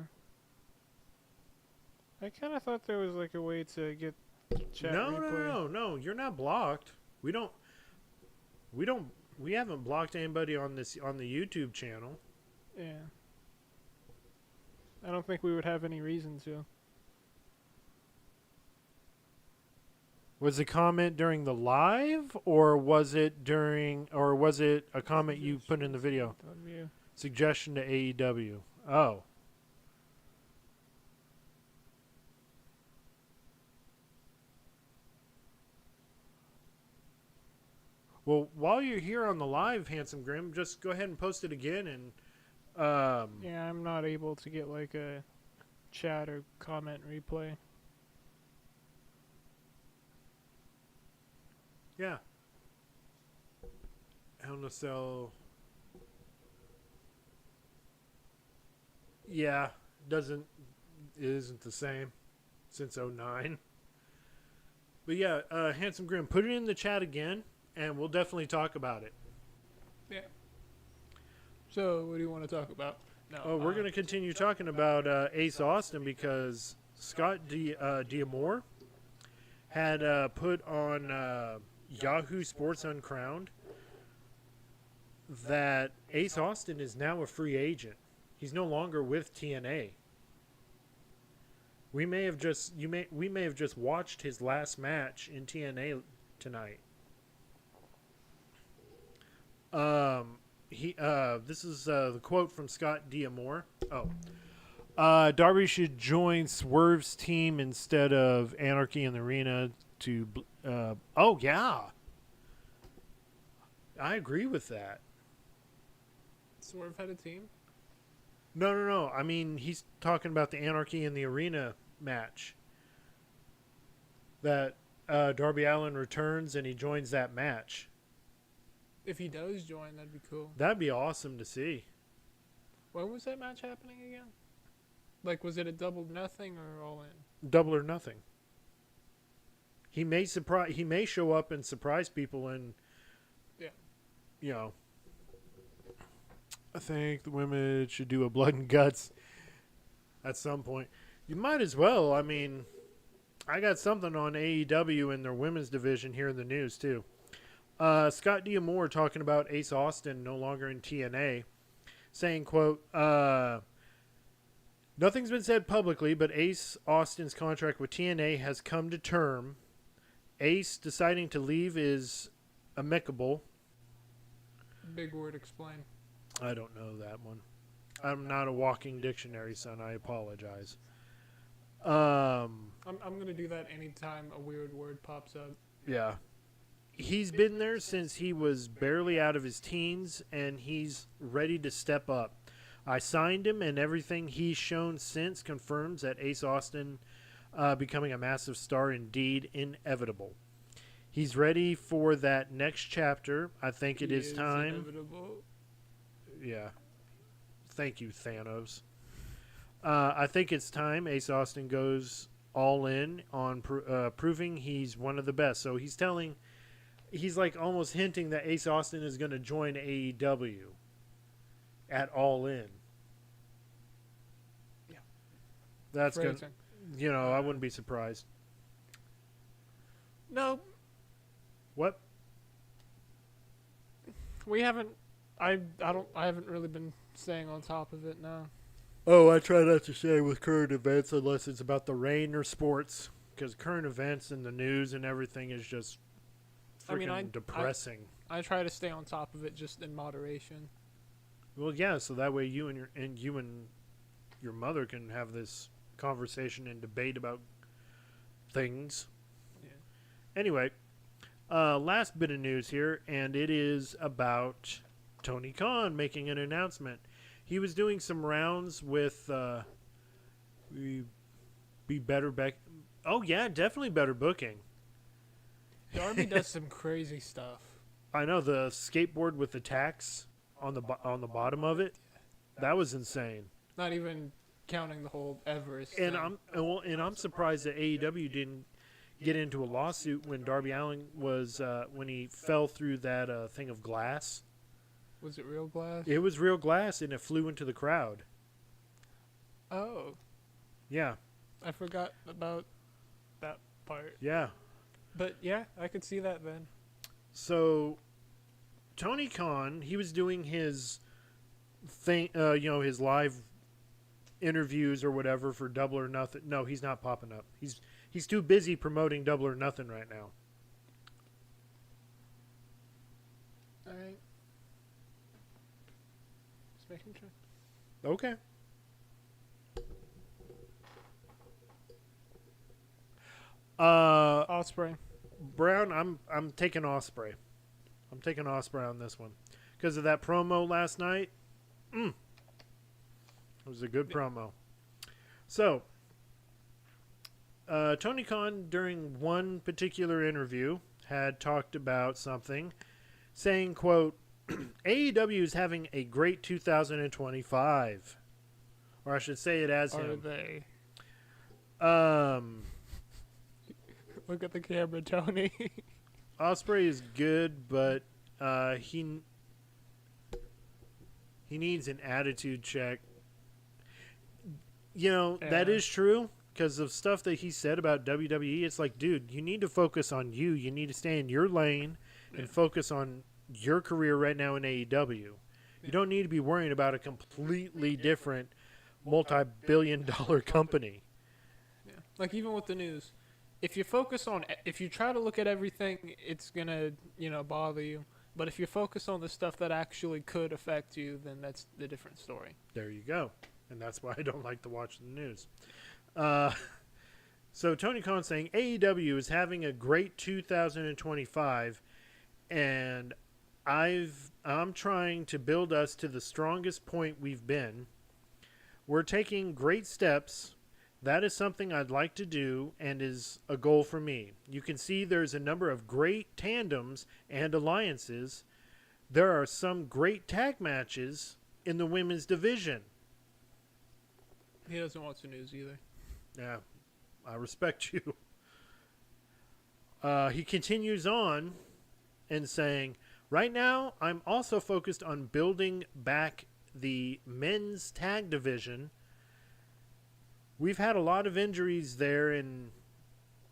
I kind of thought there was like a way to get chat replay. No. You're not blocked. We haven't blocked anybody on the YouTube channel. Yeah. I don't think we would have any reason to. Was the comment during the live, or was it a comment you put in the video? Suggestion to AEW. Oh. Well, while you're here on the live, Handsome Grim, just go ahead and post it again. And yeah, I'm not able to get like a chat or comment replay. Yeah. Hell in a Cell. Yeah, it isn't the same since 2009. But yeah, Handsome Grim, put it in the chat again, and we'll definitely talk about it. Yeah. So, what do you want to talk about? No, we're going to continue talking about Ace Austin because Scott D'Amore had put on Yahoo Sports Uncrowned that Ace Austin is now a free agent. He's no longer with TNA. We may have just watched his last match in TNA tonight. This is the quote from Scott D'Amore. Darby should join Swerve's team instead of Anarchy in the Arena to. Yeah, I agree with that. Swerve had a team? No. I mean, he's talking about the Anarchy in the Arena match. That Darby Allin returns and he joins that match. If he does join, that'd be cool. That'd be awesome to see. When was that match happening again? Like, was it a double nothing or all in? Double or nothing. He may show up and surprise people and, I think the women should do a blood and guts at some point. You might as well. I mean, I got something on AEW in their women's division here in the news, too. Scott D'Amore talking about Ace Austin no longer in TNA, saying, quote, nothing's been said publicly, but Ace Austin's contract with TNA has come to term. Ace deciding to leave is amicable. Big word, explain. I don't know that one. I'm not a walking dictionary, son. I apologize. I'm going to do that anytime a weird word pops up. Yeah. He's been there since he was barely out of his teens, and he's ready to step up. I signed him, and everything he's shown since confirms that Ace Austin becoming a massive star indeed inevitable. He's ready for that next chapter. I think it is time. Inevitable. Yeah. Thank you, Thanos. I think it's time Ace Austin goes all in on proving he's one of the best. So he's like almost hinting that Ace Austin is going to join AEW at All In. Yeah. That's good. I wouldn't be surprised. No. What? We haven't. I haven't really been staying on top of it now. Oh, I try not to say with current events unless it's about the rain or sports, because current events and the news and everything is just freaking depressing. I try to stay on top of it just in moderation. Well, yeah, so that way you and your mother can have this conversation and debate about things. Yeah. Anyway, last bit of news here, and it is about Tony Khan making an announcement. He was doing some rounds with be better back. Oh yeah, definitely better booking. Darby does some crazy stuff. I know, the skateboard with the tacks on the bottom of it. That was insane. Not even counting the whole Everest. And I'm surprised that AEW didn't get into a lawsuit when Darby Allin was when he fell through that thing of glass. Was it real glass? It was real glass, and it flew into the crowd. Oh. Yeah. I forgot about that part. Yeah. But yeah, I could see that then. So, Tony Khan, he was doing his thing, his live interviews or whatever for Double or Nothing. No, he's not popping up. He's too busy promoting Double or Nothing right now. All right. Just making sure. Okay. Osprey. Brown, I'm taking Osprey. I'm taking Osprey on this one because of that promo last night. It was a good promo. So, Tony Khan, during one particular interview, had talked about something, saying, quote, AEW is having a great 2025. Or I should say it as him. Are they? Look at the camera, Tony. Osprey is good, but he needs an attitude check. You know, that is true. because of stuff that he said about WWE. It's like, dude, you need to focus on you. You need to stay in your lane and focus on your career right now in AEW. You don't need to be worrying about a completely different multi-billion-dollar company. Yeah. Like even with the news, if you try to look at everything, it's gonna, bother you. But if you focus on the stuff that actually could affect you, then that's the different story. There you go. And that's why I don't like to watch the news. So Tony Khan saying AEW is having a great 2025, and I'm trying to build us to the strongest point we've been. We're taking great steps. That is something I'd like to do and is a goal for me. You can see there's a number of great tandems and alliances. There are some great tag matches in the women's division. He doesn't watch the news either. Yeah, I respect you. He continues on and saying, right now, I'm also focused on building back the men's tag division. We've had a lot of injuries there, and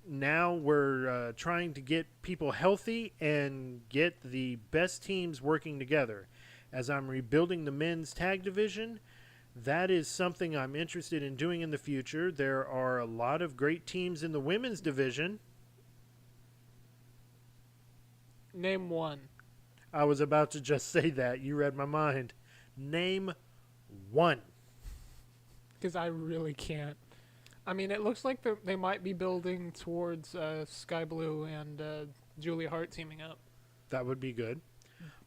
now we're trying to get people healthy and get the best teams working together. As I'm rebuilding the men's tag division, that is something I'm interested in doing in the future. There are a lot of great teams in the women's division. Name one. I was about to just say that. You read my mind. Name one. Because I really can't. I mean, it looks like they might be building towards Sky Blue and Julia Hart teaming up. That would be good.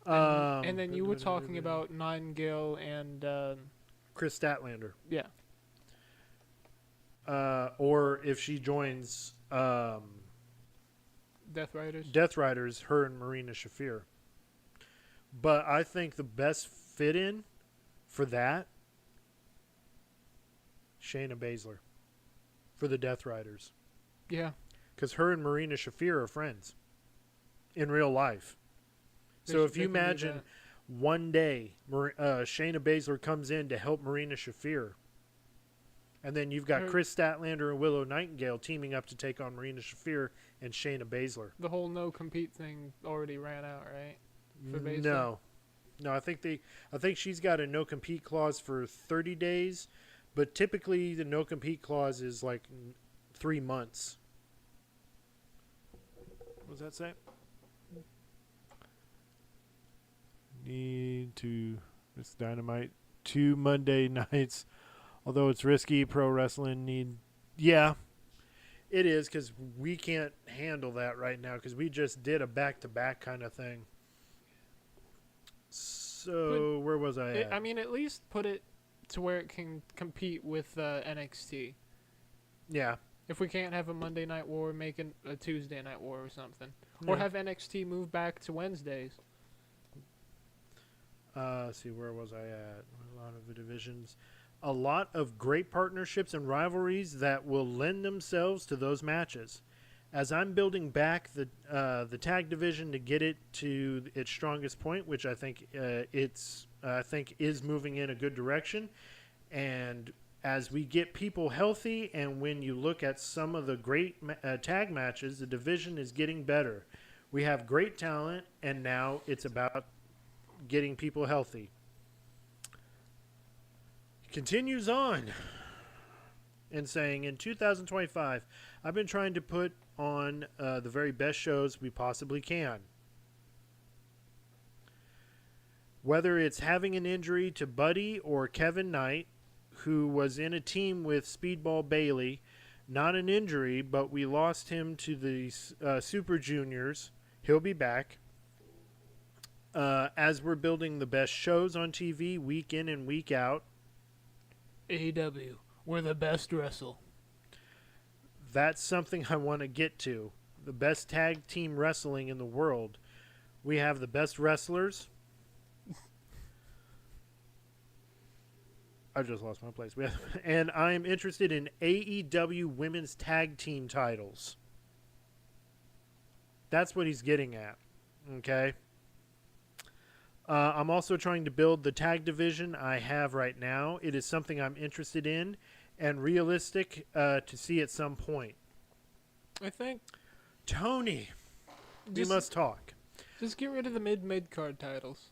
And then you were talking about Nightingale and... Chris Statlander. Yeah. Or if she joins Death Riders, her and Marina Shafir. But I think the best fit-in for that, Shayna Baszler for the Death Riders. Yeah. Because her and Marina Shafir are friends in real life. So if you imagine one day Shayna Baszler comes in to help Marina Shafir, and then you've got Chris Statlander and Willow Nightingale teaming up to take on Marina Shafir and Shayna Baszler. The whole no-compete thing already ran out, right? For Baszler? No, I think she's got a no-compete clause for 30 days, but typically the no-compete clause is like 3 months. What does that say? It's Dynamite 2 Monday nights. Although it's risky, pro wrestling yeah, it is, because we can't handle that right now because we just did a back-to-back kind of thing. So where was I at? I mean, at least put it to where it can compete with NXT. Yeah. If we can't have a Monday Night War, make a Tuesday Night War or something. Yeah. Or have NXT move back to Wednesdays. See, where was I at? A lot of the divisions. A lot of great partnerships and rivalries that will lend themselves to those matches. As I'm building back the tag division to get it to its strongest point, which I think is moving in a good direction, and as we get people healthy, and when you look at some of the great tag matches, the division is getting better. We have great talent, and now it's about getting people healthy. He continues on and saying, in 2025, I've been trying to put on the very best shows we possibly can. Whether it's having an injury to Buddy or Kevin Knight, who was in a team with Speedball Bailey, not an injury, but we lost him to the Super Juniors. He'll be back. As we're building the best shows on TV week in and week out. AEW, we're the best wrestle. That's something I want to get to. The best tag team wrestling in the world. We have the best wrestlers. I just lost my place. And I am interested in AEW women's tag team titles. That's what he's getting at. Okay? I'm also trying to build the tag division I have right now. It is something I'm interested in, and realistic to see at some point. I think Tony, we Just- must talk. just get rid of the mid card titles.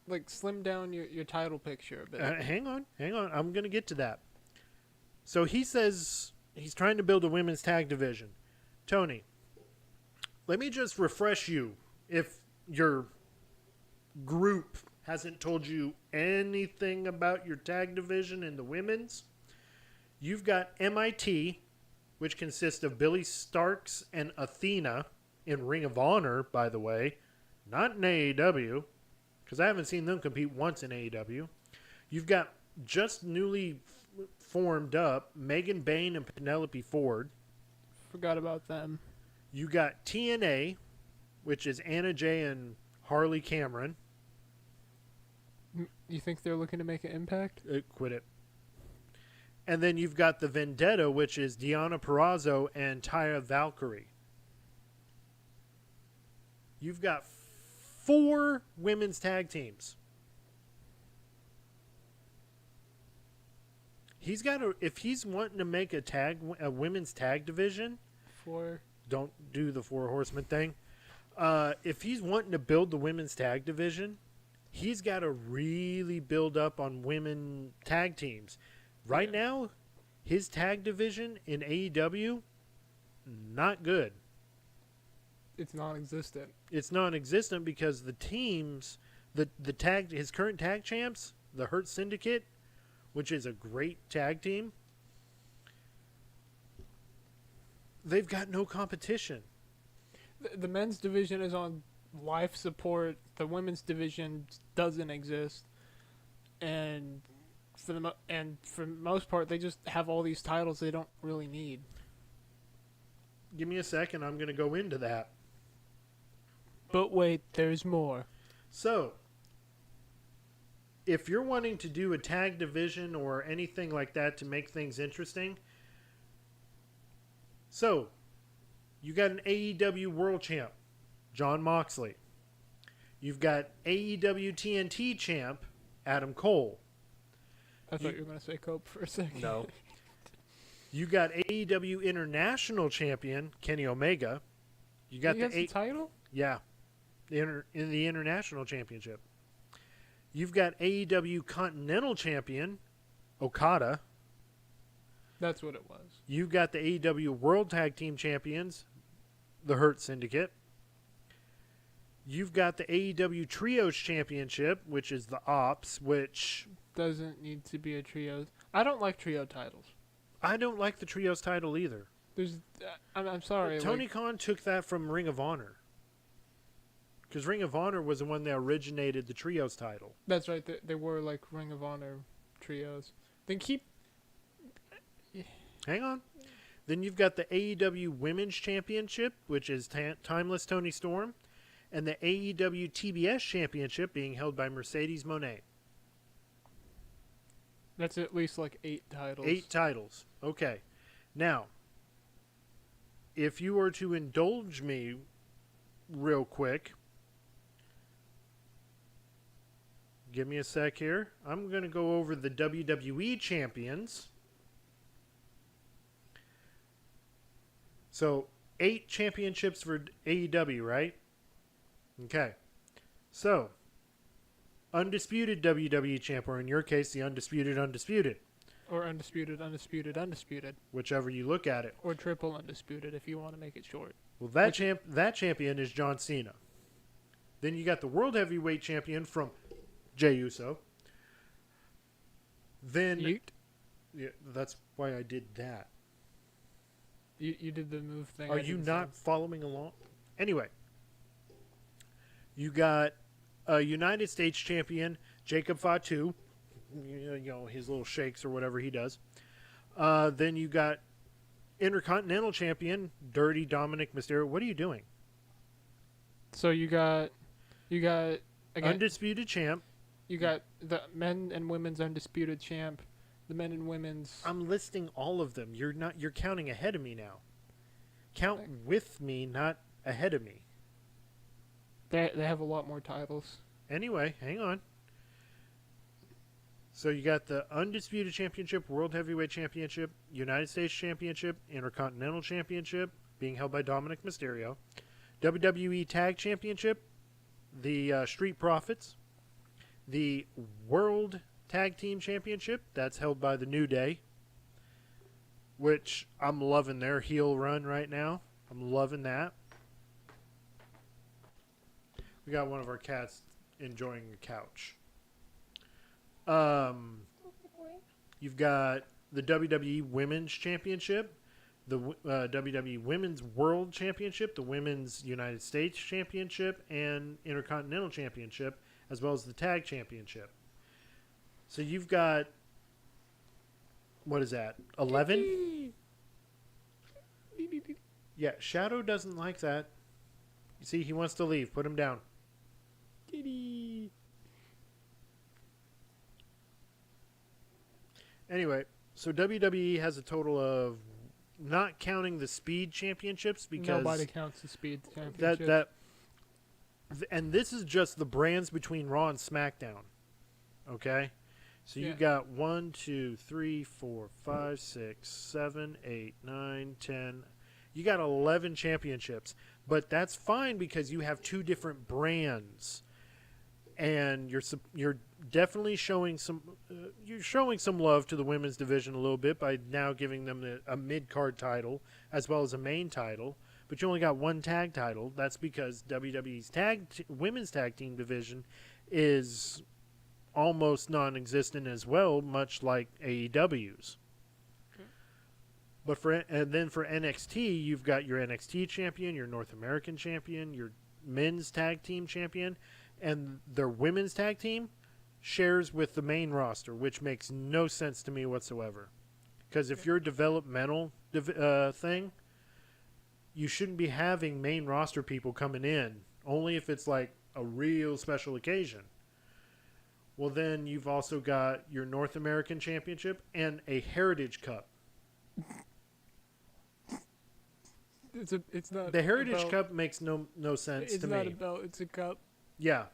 Like slim down your title picture a bit. Hang on. I'm going to get to that. So he says he's trying to build a women's tag division. Tony, let me just refresh you if your group hasn't told you anything about your tag division in the women's. You've got MIT, which consists of Billy Starks and Athena in Ring of Honor, by the way, not in AEW, because I haven't seen them compete once in AEW. You've got just newly formed up Megan Bain and Penelope Ford. Forgot about them. You got TNA, which is Anna Jay and Harley Cameron. You think they're looking to make an impact? Quit it. And then you've got the Vendetta, which is Deonna Purrazzo and Taya Valkyrie. You've got 4 women's tag teams. He's got to, if he's wanting to make a women's tag division, don't do the 4 horsemen thing. If he's wanting to build the women's tag division, he's got to really build up on women tag teams. Right now, his tag division in AEW, not good. It's non-existent. It's non-existent because the teams, his current tag champs, the Hurt Syndicate, which is a great tag team, they've got no competition. The men's division is on life support. The women's division doesn't exist, and for the most part, they just have all these titles they don't really need. Give me a second. I'm going to go into that. But wait, there's more. So, if you're wanting to do a tag division or anything like that to make things interesting, so you got an AEW World Champ, Jon Moxley. You've got AEW TNT Champ, Adam Cole. I thought you were going to say Cope for a second. No. You got AEW International Champion, Kenny Omega. You got the title? Yeah. In the International Championship. You've got AEW Continental Champion, Okada. That's what it was. You've got the AEW World Tag Team Champions, the Hurt Syndicate. You've got the AEW Trios Championship, which is the Ops, which doesn't need to be a trio. I don't like trio titles. I don't like the Trios title either. I'm sorry. Tony Khan took that from Ring of Honor. Because Ring of Honor was the one that originated the Trios title. That's right. They were like Ring of Honor trios. Then Hang on. Then you've got the AEW Women's Championship, which is Timeless Tony Storm, and the AEW TBS Championship being held by Mercedes Moné. That's at least like 8 titles. 8 titles. Okay. Now, if you were to indulge me real quick, give me a sec here. I'm going to go over the WWE champions. So, 8 championships for AEW, right? Okay. So, undisputed WWE champ, or in your case, the undisputed. Or undisputed. Whichever you look at it. Or triple undisputed if you want to make it short. Well, that champion is John Cena. Then you got the World Heavyweight Champion from Jey Uso. Then yeah, that's why I did that. You did the move thing. Are you not following along? Anyway, you got a United States Champion, Jacob Fatu. You know, his little shakes or whatever he does. Then you got Intercontinental Champion, Dirty Dominic Mysterio. What are you doing? So you got again, Undisputed Champ. You got the men and women's undisputed champ, the men and women's. I'm listing all of them. You're counting ahead of me now. Count with me, not ahead of me. They have a lot more titles. Anyway, hang on. So you got the Undisputed Championship, World Heavyweight Championship, United States Championship, Intercontinental Championship, being held by Dominic Mysterio, WWE Tag Championship, the Street Profits, the World Tag Team Championship, that's held by the New Day, which I'm loving their heel run right now. I'm loving that. We got one of our cats enjoying a couch. You've got the WWE Women's Championship, the WWE Women's World Championship, the Women's United States Championship, and Intercontinental Championship, as well as the Tag Championship. So you've got, what is that, 11? Yeah, Shadow doesn't like that. You see, he wants to leave. Put him down. Kitty. Anyway, so WWE has a total of, not counting the Speed Championships, because Nobody counts the Speed Championship. And this is just the brands between Raw and SmackDown. Okay? So you Yeah. got 1, 2, 3, 4, 5, 6, 7, 8, 9, 10. You got 11 championships. But that's fine because you have two different brands. And you're definitely showing some love to the women's division a little bit by now giving them a mid-card title as well as a main title. But you only got one tag title. That's because WWE's women's tag team division is almost non-existent as well, much like AEW's. But for NXT, you've got your NXT champion, your North American champion, your men's tag team champion, and their women's tag team shares with the main roster, which makes no sense to me whatsoever. Because if you're a developmental thing, you shouldn't be having main roster people coming in, only if it's like a real special occasion. Well, then you've also got your North American Championship and a Heritage Cup. It's not The Heritage a belt. Cup makes no sense It's to not me. a belt. It's a cup. Yeah.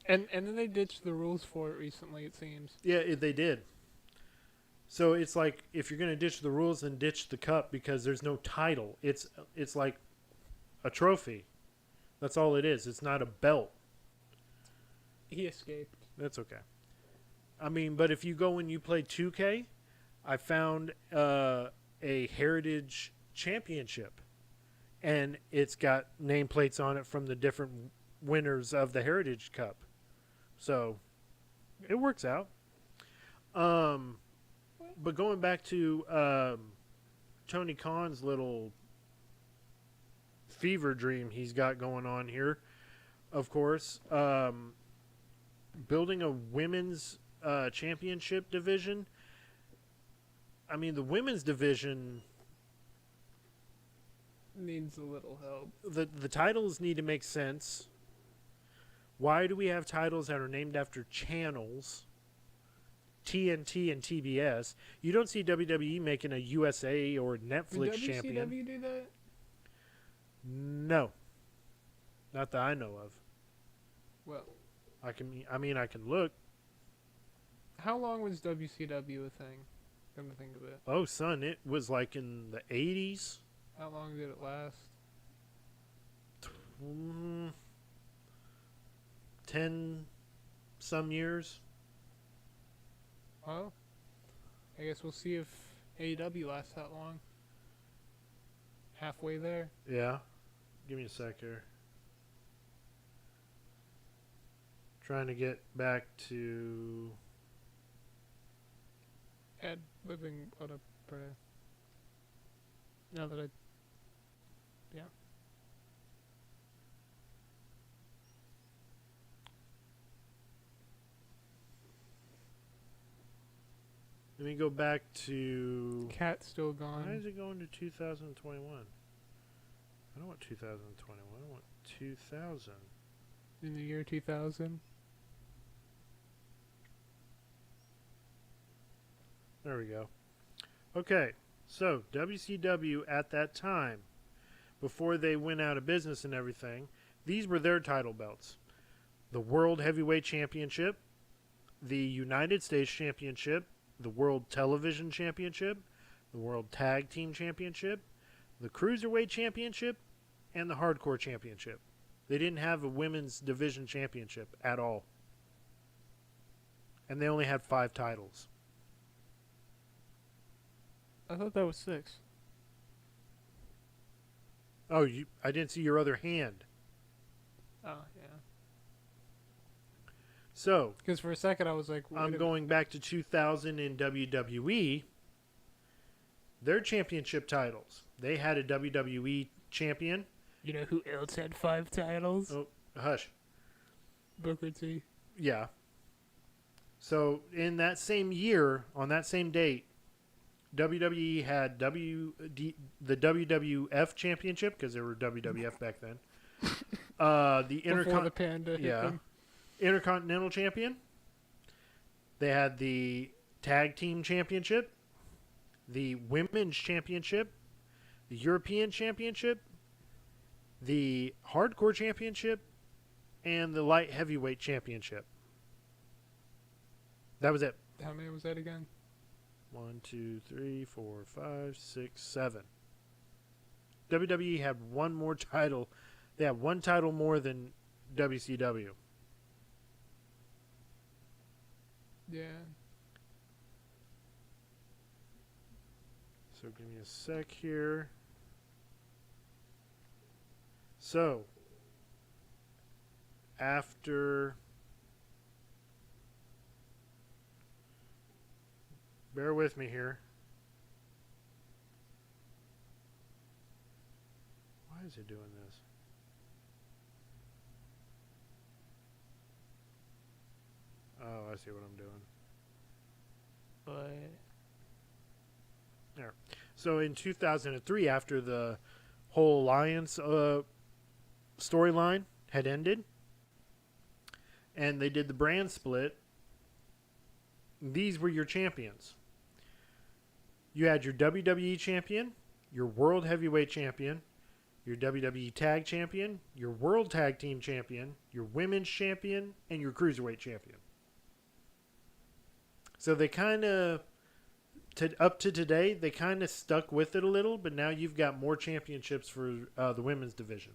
And then they ditched the rules for it recently. It seems. Yeah, they did. So it's like, if you're going to ditch the rules, then ditch the cup, because there's no title. It's like a trophy. That's all it is. It's not a belt. He escaped. That's okay. I mean, but if you go and you play 2K, I found a Heritage Championship. And it's got nameplates on it from the different winners of the Heritage Cup. So, it works out. But going back to Tony Khan's little fever dream he's got going on here, of course, building a women's championship division. I mean, the women's division Needs a little help. the titles need to make sense. Why do we have titles that are named after channels? TNT and TBS. You don't see WWE making a USA or Netflix Did champion. WCW do that? No. Not that I know of. Well, I can look. how long was WCW a thing? Come to think of it. Oh, son, it was like in the 80s. How long did it last? 10 some years. Well, I guess we'll see if AEW lasts that long. Halfway there. Yeah. Give me a sec here. Trying to get back to... Ad living on a prayer. Now that yeah. Let me go back to... Cat's still Why gone. is it going to 2021? I don't want 2021. I want 2000. In the year 2000. There we go. Okay, so WCW at that time, before they went out of business and everything, these were their title belts. The World Heavyweight Championship, the United States Championship, the World Television Championship, the World Tag Team Championship, the Cruiserweight Championship, and the Hardcore Championship. They didn't have a women's division championship at all. And they only had 5 titles. I thought that was 6. Oh, I didn't see your other hand. Oh, yeah. So, Because for a second I was like, I'm going back to 2000 in WWE. Their championship titles. They had a WWE champion. You know who else had 5 titles? Oh, hush. Booker T. Yeah. So, in that same year, on that same date, WWE had the WWF Championship, because there were WWF back then. The Before the panda hit them. Intercontinental Champion. They had the Tag Team Championship, the Women's Championship, the European Championship, the Hardcore Championship, and the Light Heavyweight Championship. That was it. How many was that again? 1, 2, 3, 4, 5, 6, 7. WWE had one more title. They had one title more than WCW. Yeah. So give me a sec here. So, after... Bear with me here. Why is it doing this? Oh, I see what I'm doing. But There. So in 2003, after the whole Alliance storyline had ended, and they did the brand split, these were your champions. You had your WWE champion, your World Heavyweight champion, your WWE Tag champion, your World Tag Team champion, your Women's champion, and your Cruiserweight champion. So they kind of, up to today, they kind of stuck with it a little, but now you've got more championships for the women's division.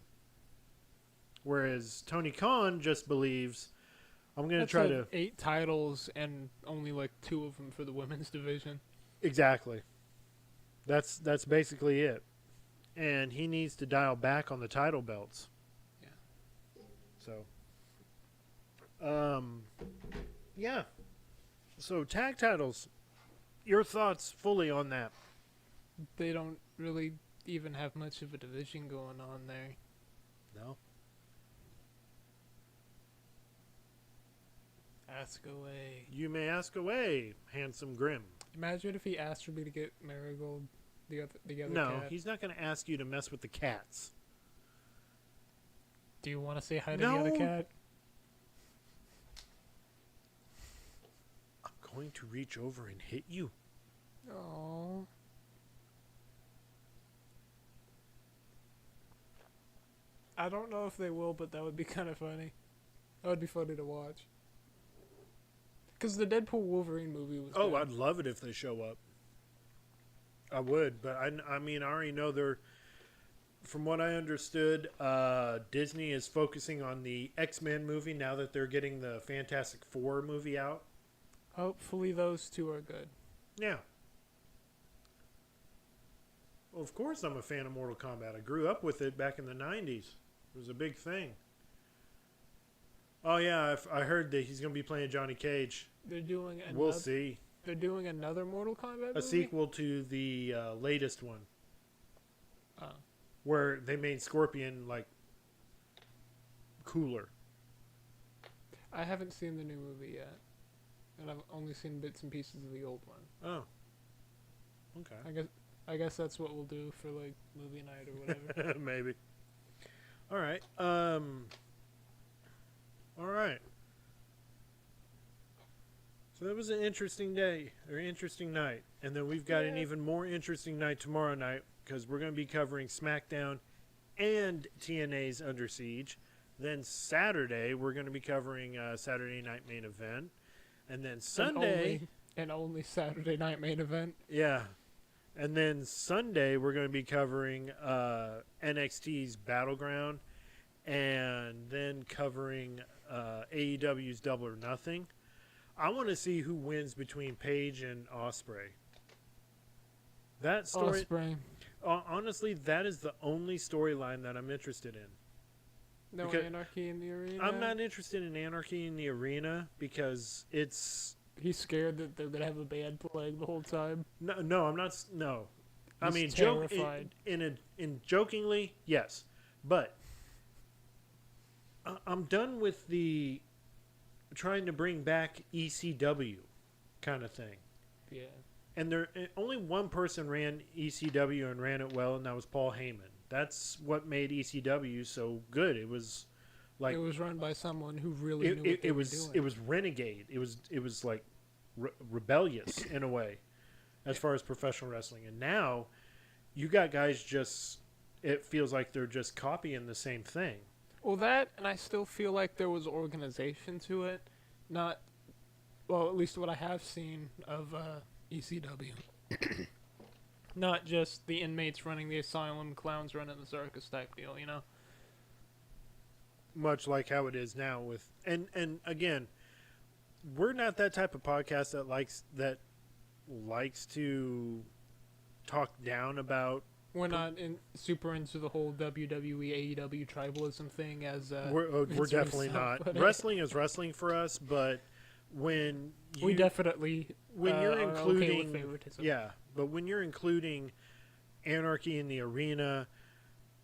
Whereas Tony Khan just believes, I'm going to try to... 8 titles and only like 2 of them for the women's division. Exactly. That's basically it. And he needs to dial back on the title belts. Yeah. So, yeah. So tag titles, your thoughts fully on that? They don't really even have much of a division going on there. No. Ask away. You may ask away, handsome Grim. Imagine if he asked for me to get Marigold, the other No, cat. he's not going to ask you to mess with the cats. Do you want to say hi to No. the other cat? I'm going to reach over and hit you. Aww. I don't know if they will, but that would be kind of funny. That would be funny to watch. Because the Deadpool Wolverine movie was Oh, good. I'd love it if they show up. I would, but I mean, I already know they're... From what I understood, Disney is focusing on the X-Men movie now that they're getting the Fantastic Four movie out. Hopefully those 2 are good. Yeah. Well, of course I'm a fan of Mortal Kombat. I grew up with it back in the 90s. It was a big thing. Oh, yeah, I heard that he's going to be playing Johnny Cage. They're doing another, We'll see. They're doing another Mortal Kombat movie? A sequel to the latest one. Oh. Where they made Scorpion, like, cooler. I haven't seen the new movie yet. And I've only seen bits and pieces of the old one. Oh. Okay. I guess that's what we'll do for, like, movie night or whatever. Maybe. All right. All right. So that was an interesting day, or interesting night. And then we've got an even more interesting night tomorrow night, because we're going to be covering SmackDown and TNA's Under Siege. Then Saturday, we're going to be covering Saturday Night Main Event. And then Sunday... And only Saturday night main event. Yeah. And then Sunday, we're going to be covering NXT's Battleground and then covering AEW's Double or Nothing. I want to see who wins between Paige and Ospreay. That story... Ospreay. Honestly, that is the only storyline that I'm interested in. No because anarchy in the arena? I'm not interested in anarchy in the arena because it's... He's scared that they're going to have a band playing the whole time. No, I'm not... No. He's I mean, terrified. in jokingly, yes. But I'm done with the trying to bring back ECW kind of thing. Yeah. And only one person ran ECW and ran it well, and that was Paul Heyman. That's what made ECW so good. It was like it was run by someone who really knew what they were doing. It was renegade. It was like rebellious in a way, as far as professional wrestling. And now, you got guys just. It feels like they're just copying the same thing. Well, that, and I still feel like there was organization to it. Not, well, at least what I have seen of ECW. Not just the inmates running the asylum, clowns running the circus type deal, you know? Much like how it is now with... And again, we're not that type of podcast that likes to talk down about... We're not super into the whole WWE, AEW tribalism thing as... we're definitely not. Wrestling is wrestling for us, but when you... We definitely when you're are including... okay with favoritism. Yeah, but when you're including anarchy in the arena,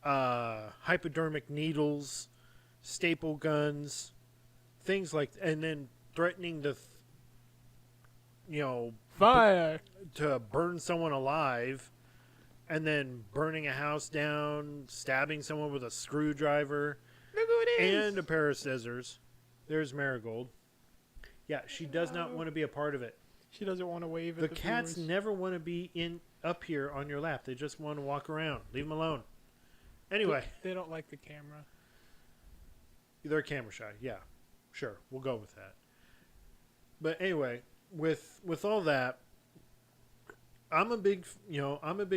hypodermic needles, staple guns, things like... And then threatening to... Fire! To burn someone alive... And then burning a house down, stabbing someone with a screwdriver, Look who it is! and a pair of scissors. There's Marigold. Yeah, she does not want to be a part of it. She doesn't want to wave The at the cats viewers. never want to be up here on your lap. They just want to walk around. Leave them alone. Anyway. They don't like the camera. They're camera shy. Yeah, sure. We'll go with that. But anyway, with all that, I'm a big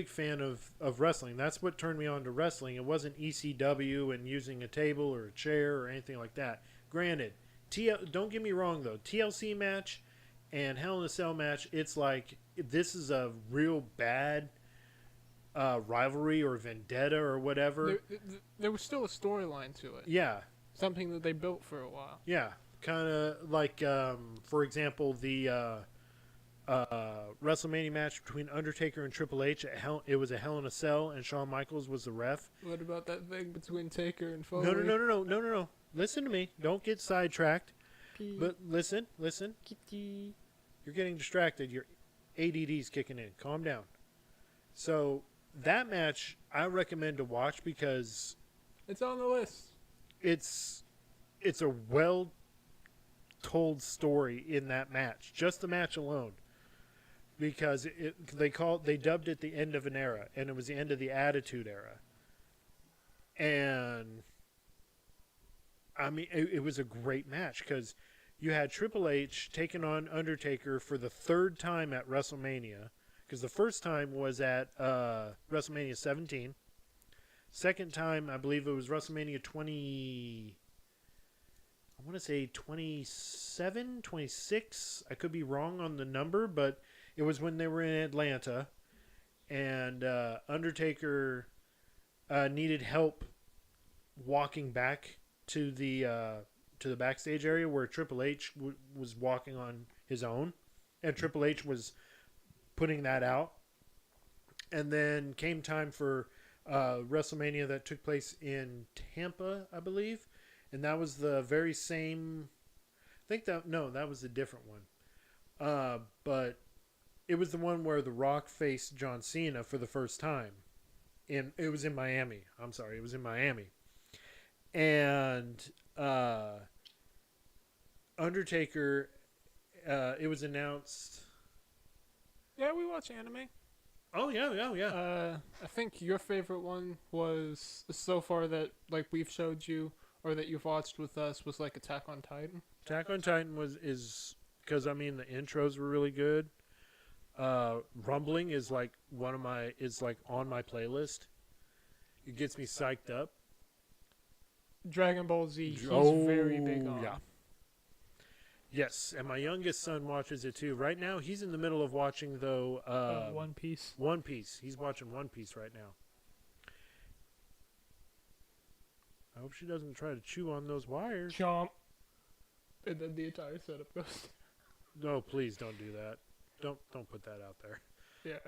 fan of wrestling. That's what turned me on to wrestling. It wasn't ECW and using a table or a chair or anything like that. Granted, don't get me wrong though. TLC match and Hell in a Cell match, it's like this is a real bad rivalry or vendetta or whatever. There was still a storyline to it. Yeah. Something that they built for a while. Yeah. Kind of like, for example, the... WrestleMania match between Undertaker and Triple H. It was a Hell in a Cell, and Shawn Michaels was the ref. What about that thing between Taker and Foley? No. Listen to me. Don't get sidetracked. But listen. Kitty. You're getting distracted. Your ADD's kicking in. Calm down. So that match I recommend to watch because it's on the list. It's a well told story in that match. Just the match alone. Because they dubbed it the end of an era, and it was the end of the Attitude Era. And I mean, it was a great match because you had Triple H taking on Undertaker for the third time at WrestleMania, because the first time was at WrestleMania 17. Second time, I believe it was WrestleMania 20. I want to say 27, 26. I could be wrong on the number, but it was when they were in Atlanta, and Undertaker needed help walking back to the backstage area where Triple H was walking on his own, and Triple H was putting that out. And then came time for WrestleMania that took place in Tampa, I believe, and that was the very same. That was a different one, but it was the one where The Rock faced John Cena for the first time. It was in Miami. I'm sorry, it was in Miami. And Undertaker, it was announced. Yeah, we watch anime. Oh, yeah. I think your favorite one was, so far that like we've showed you, or that you've watched with us, was like Attack on Titan. Attack on Titan is because I mean the intros were really good. Rumbling is like on my playlist. It gets me psyched up. Dragon Ball Z, he's very big on. Yeah. Yes, and my youngest son watches it too. Right now, he's in the middle of watching One Piece. One Piece. He's watching One Piece right now. I hope she doesn't try to chew on those wires. Chomp. And then the entire setup goes. No, please don't do that. Don't put that out there. Yeah.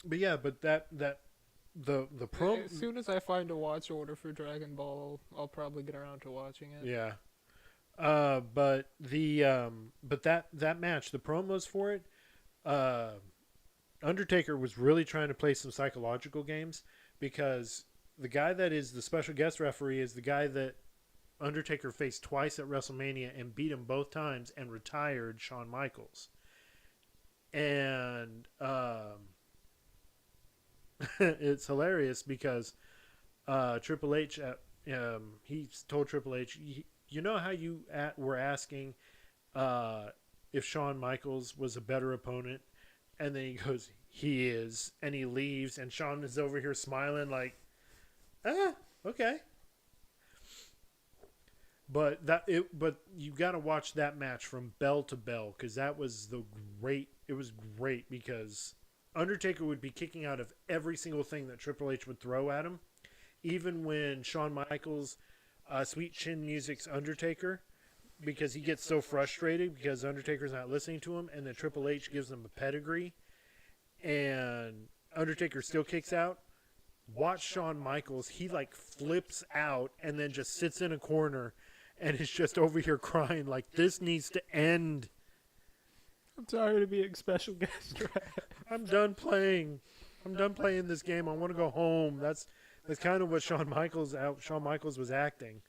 But yeah, but the promo. As soon as I find a watch order for Dragon Ball, I'll probably get around to watching it. Yeah. But that match, the promos for it, Undertaker was really trying to play some psychological games because the guy that is the special guest referee is the guy that Undertaker faced twice at WrestleMania and beat him both times and retired Shawn Michaels. And it's hilarious because Triple H, he told Triple H, you know how you were asking if Shawn Michaels was a better opponent? And then he goes, he is. And he leaves, and Shawn is over here smiling like, okay. But you got to watch that match from bell to bell because that was it was great because Undertaker would be kicking out of every single thing that Triple H would throw at him. Even when Shawn Michaels, Sweet Chin Music's Undertaker, because he gets so frustrated because Undertaker's not listening to him, and then Triple H gives him a pedigree, and Undertaker still kicks out. Watch Shawn Michaels. He like flips out and then just sits in a corner and is just over here crying like this needs to end. I'm tired of being special guest. I'm done playing this game. I want to go home. That's kind of what Shawn Michaels was acting.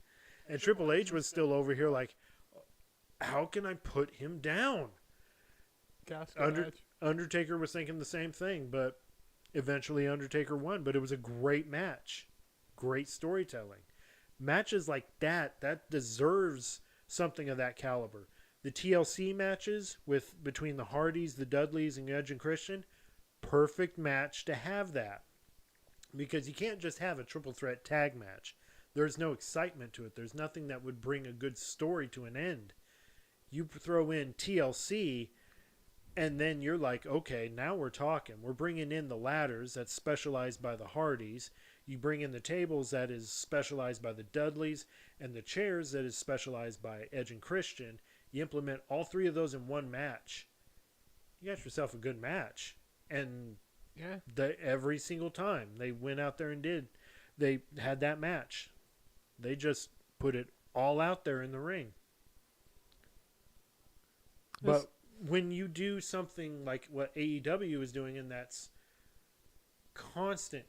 And Triple H was still over here like, how can I put him down? Undertaker was thinking the same thing, but eventually Undertaker won. But it was a great match. Great storytelling. Matches like that deserves something of that caliber. The TLC matches between the Hardys, the Dudleys, and Edge and Christian, perfect match to have that. Because you can't just have a triple threat tag match. There's no excitement to it. There's nothing that would bring a good story to an end. You throw in TLC, and then you're like, okay, now we're talking. We're bringing in the ladders that's specialized by the Hardys. You bring in the tables that is specialized by the Dudleys, and the chairs that is specialized by Edge and Christian. You implement all three of those in one match. You got yourself a good match. And yeah, every single time they went out there and they had that match. They just put it all out there in the ring. But when you do something like what AEW is doing, and that's constant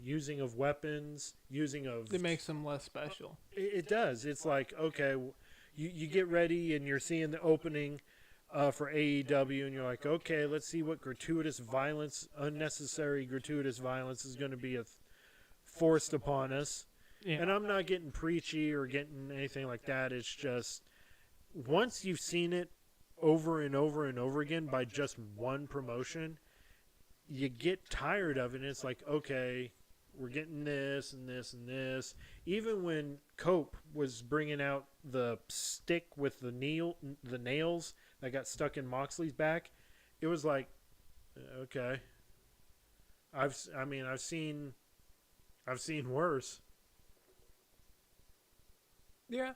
using of weapons, it makes them less special. It does. It's like, okay, you get ready and you're seeing the opening for AEW, and you're like, okay, let's see what unnecessary gratuitous violence is going to be forced upon us. Yeah. And I'm not getting preachy or getting anything like that. It's just once you've seen it over and over and over again by just one promotion, you get tired of it. And it's like, okay, we're getting this and this and this. Even when Cope was bringing out the stick with the nails that got stuck in Moxley's back, it was like, okay, I've seen worse. Yeah.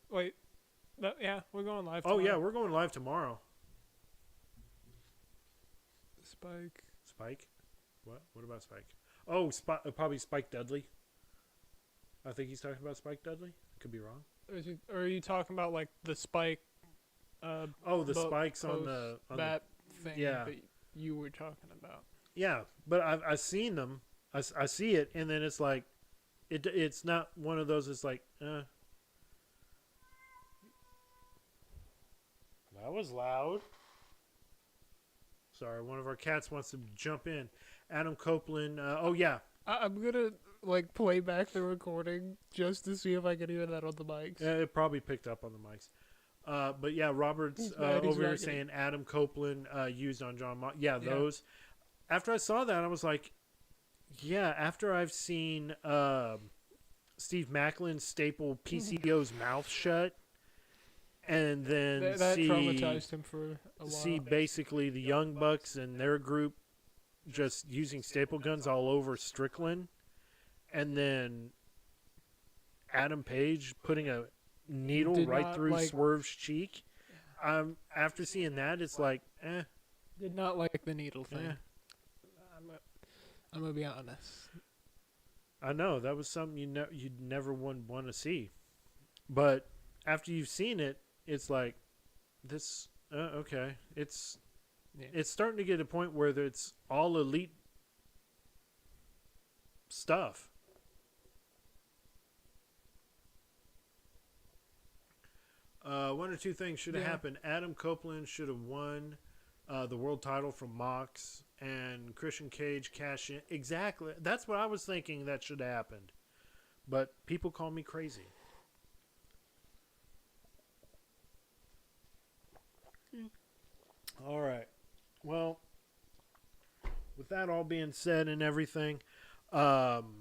Wait. Yeah, we're going live tomorrow. Oh, yeah, we're going live tomorrow. Spike? What? What about Spike? Oh, probably Spike Dudley. I think he's talking about Spike Dudley. Could be wrong. Or are you talking about like the Spike? The spikes on that thing yeah. that you were talking about. Yeah, but I've seen them. I see it, and then it's like, it's not one of those. It's like, That was loud. Sorry, one of our cats wants to jump in. Adam Copeland. Oh yeah. I'm gonna play back the recording just to see if I can hear that on the mics. Yeah, it probably picked up on the mics. But yeah, Robert's He's mad, he's over here raggedy. saying Adam Copeland used on John Mox. Yeah, Yeah. those. After I saw that, I was like, yeah, after I've seen Steve Macklin staple PCO's mouth shut, and then That traumatized him for a while. see basically the Young Bucks and their group just using staple guns all over Strickland, and then Adam Page putting a needle Did right not through like- Swerve's cheek. After seeing that, it's like, Did not like the needle thing. eh. I'm gonna be honest. I know that was something you'd never want to see, but after you've seen it, it's like this. Okay, it's starting to get a point where it's all elite stuff. One or two things should have happened. Adam Copeland should have won the world title from Mox, and Christian Cage cash in. Exactly. That's what I was thinking that should have happened. But people call me crazy. All right. Well, with that all being said and everything, almost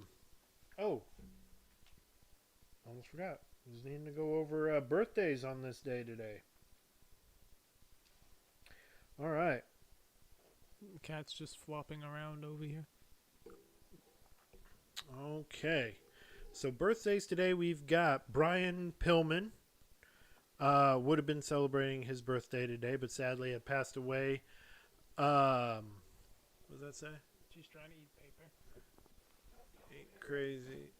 forgot. Just needing to go over birthdays on this day today. All right. Cat's just flopping around over here. Okay. So birthdays today, we've got Brian Pillman. Would have been celebrating his birthday today, but sadly had passed away. What does that say? She's trying to eat paper. Ain't crazy.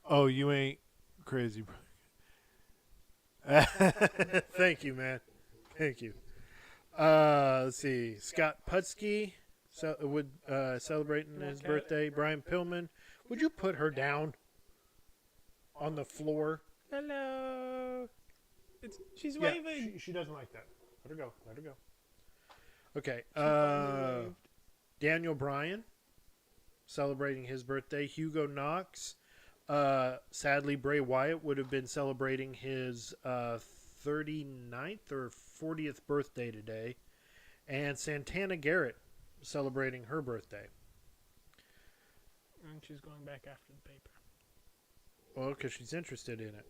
Oh, you ain't crazy. Thank you, man. Thank you. Let's see. Scott Putski would celebrating his birthday. Brian Pillman. Would you put her down on the floor? Hello. She's Yeah, waving. she doesn't like that. Let her go. Let her go. Okay. She finally waved. Daniel Bryan celebrating his birthday. Hugo Knox. Sadly, Bray Wyatt would have been celebrating his 39th or 40th birthday today. And Santana Garrett celebrating her birthday. And she's going back after the paper. Well, because she's interested in it.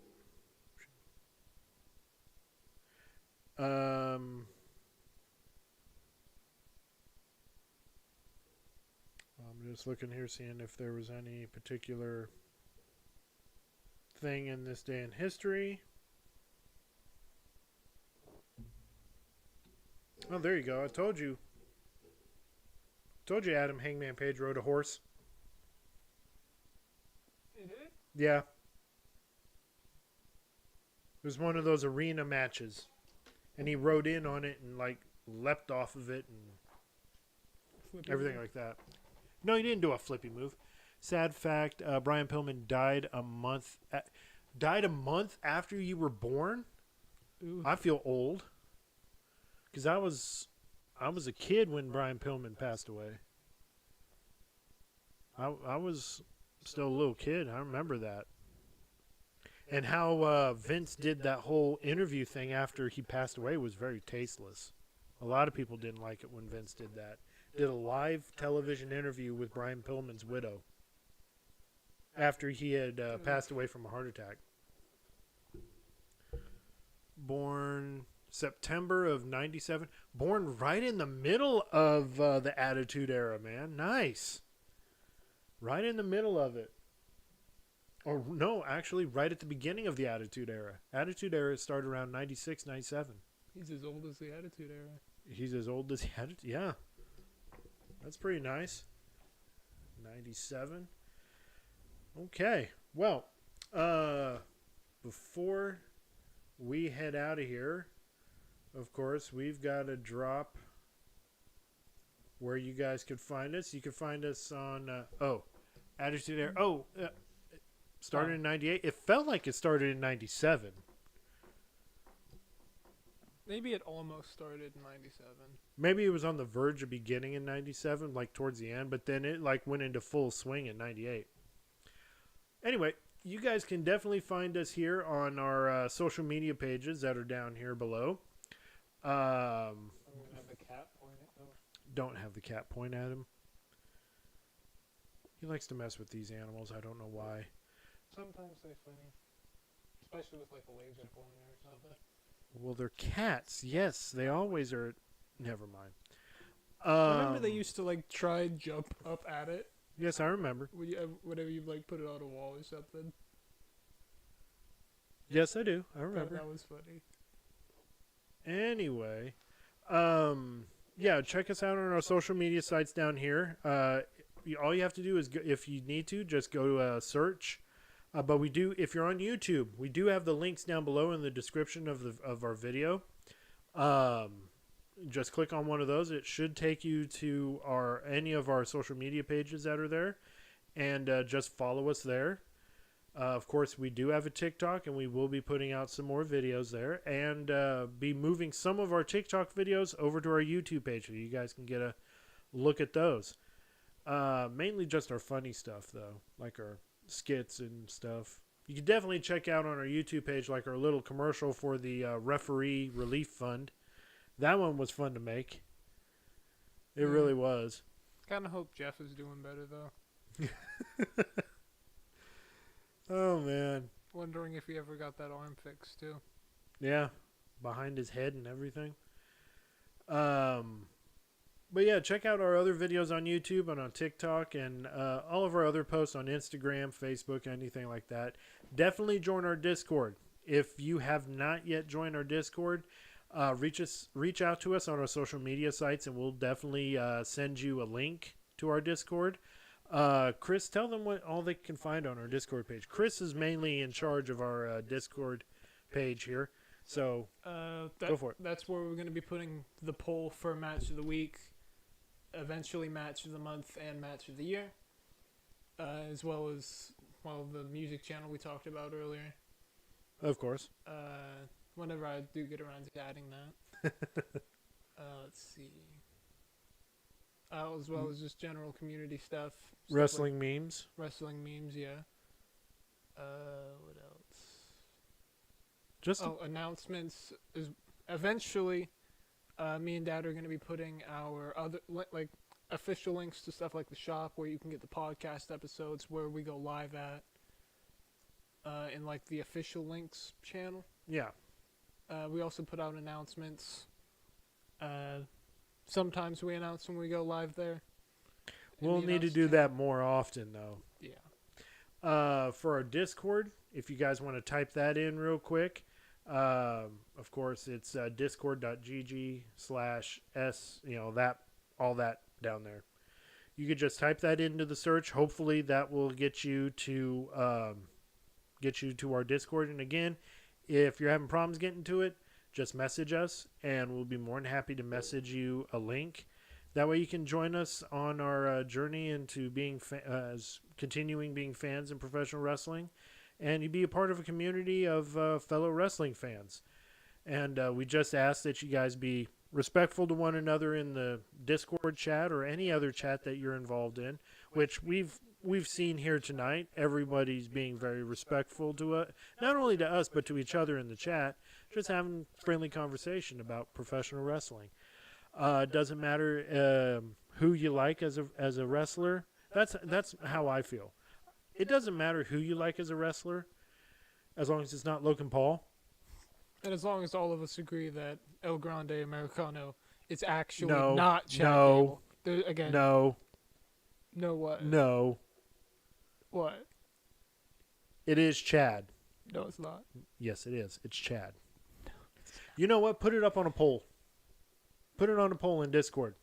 I'm just looking here, seeing if there was any particular thing in this day in history. Oh, there you go. I told you. Told you Adam Hangman Page rode a horse. Is it? Yeah. It was one of those arena matches. And he rode in on it and, like, leapt off of it and everything like that. No, he didn't do a flippy move. Sad fact, Brian Pillman died a month after you were born. Ooh. I feel old. Because I was a kid when Brian Pillman passed away. I was still a little kid. I remember that. And how Vince did that whole interview thing after he passed away was very tasteless. A lot of people didn't like it when Vince did that. Did a live television interview with Brian Pillman's widow after he had passed away from a heart attack. Born September of 97. Born right in the middle of the Attitude Era, man. Nice. Right in the middle of it. Or no, actually right at the beginning of the Attitude Era. Attitude Era started around 96, 97. He's as old as the Attitude Era. He's as old as the Attitude. Yeah. That's pretty nice. 97. Okay. Well, before we head out of here, of course, we've got to drop where you guys could find us. You can find us on, Attitude Era. Started in 98. It felt like it started in 97. Maybe it almost started in 97. Maybe it was on the verge of beginning in 97, like towards the end, but then it like went into full swing in 98. Anyway, you guys can definitely find us here on our social media pages that are down here below. I'm gonna have the cat point at them. Don't have the cat point at him. He likes to mess with these animals. I don't know why. Sometimes they're funny, especially with like a laser pointer or something. Well, they're cats. Yes, they always are. Never mind. Remember they used to like try jump up at it? Yes, I remember. Whenever you like put it on a wall or something. Yes, I do. I remember. That was funny. Anyway, yeah, check us out on our social media sites down here. All you have to do is, if you need to, just go to search. But we do, if you're on YouTube, we do have the links down below in the description of our video. Just click on one of those. It should take you to any of our social media pages that are there, and just follow us there. Of course, we do have a TikTok, and we will be putting out some more videos there, and be moving some of our TikTok videos over to our YouTube page so you guys can get a look at those. Mainly just our funny stuff, though, like our skits and stuff. You can definitely check out on our YouTube page, like our little commercial for the Referee Relief Fund. That one was fun to make. It really was. Kind of hope Jeff is doing better, though. Oh, man. Wondering if he ever got that arm fixed, too. Yeah, behind his head and everything. But yeah, check out our other videos on YouTube and on TikTok, and all of our other posts on Instagram, Facebook, anything like that. Definitely join our Discord. If you have not yet joined our Discord, reach out to us on our social media sites, and we'll definitely send you a link to our Discord. Chris, tell them what all they can find on our Discord page. Chris is mainly in charge of our Discord page here, so go for it. That's where we're going to be putting the poll for match of the week, eventually match of the month, and match of the year, as well as the music channel we talked about earlier. Of course. Whenever I do get around to adding that. Let's see. As well as just general community stuff. Wrestling memes. Wrestling memes, yeah. What else? Just announcements. Eventually, me and Dad are going to be putting our other official links to stuff like the shop, where you can get the podcast episodes, where we go live at, in like the official links channel. Yeah. We also put out announcements. Sometimes we announce when we go live there. We'll need to do that more often, though. Yeah. For our Discord, if you guys want to type that in real quick, of course, it's discord.gg/s, all that down there. You could just type that into the search. Hopefully that will get you to our Discord. And again, if you're having problems getting to it, just message us, and we'll be more than happy to message you a link. That way you can join us on our journey into being continuing being fans in professional wrestling, and you be a part of a community of fellow wrestling fans. And we just ask that you guys be respectful to one another in the Discord chat or any other chat that you're involved in, which we've seen here tonight. Everybody's being very respectful to not only to us, but to each other in the chat, just having friendly conversation about professional wrestling. Doesn't matter who you like as a wrestler. That's how I feel. It doesn't matter who you like as a wrestler, as long as it's not Logan Paul. And as long as all of us agree that El Grande Americano is actually No, not Chad no, Gable. Again. No. No what? No. What? It is Chad. No, it's not. Yes, it is. It's Chad. You know what? Put it up on a poll. Put it on a poll in Discord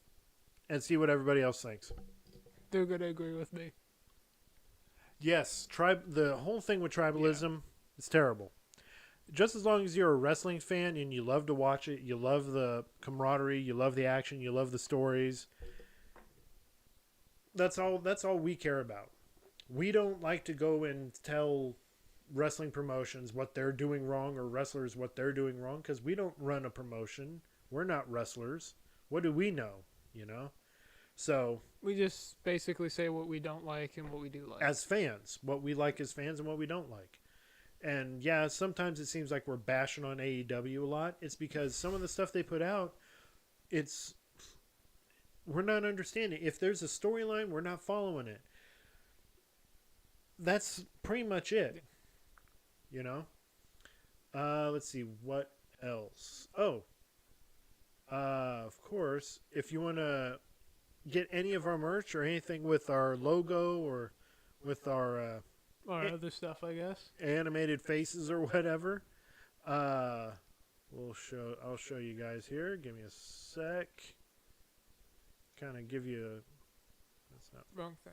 and see what everybody else thinks. They're going to agree with me. Yes, the whole thing with tribalism is terrible. Just as long as you're a wrestling fan and you love to watch it, you love the camaraderie, you love the action, you love the stories. That's all we care about. We don't like to go and tell wrestling promotions what they're doing wrong or wrestlers what they're doing wrong, because we don't run a promotion. We're not wrestlers. What do we know, So We just basically say what we don't like and what we do like. as fans, what we like as fans and what we don't like. And yeah, sometimes it seems like we're bashing on AEW a lot. It's because some of the stuff they put out, we're not understanding. If there's a storyline, we're not following it. That's pretty much it. You know? Let's see, what else? Oh, of course, if you want to get any of our merch or anything with our logo or with our or other stuff, I guess. animated faces or whatever, I'll show you guys here. Give me a sec. Kind of give you that's not. Wrong thing.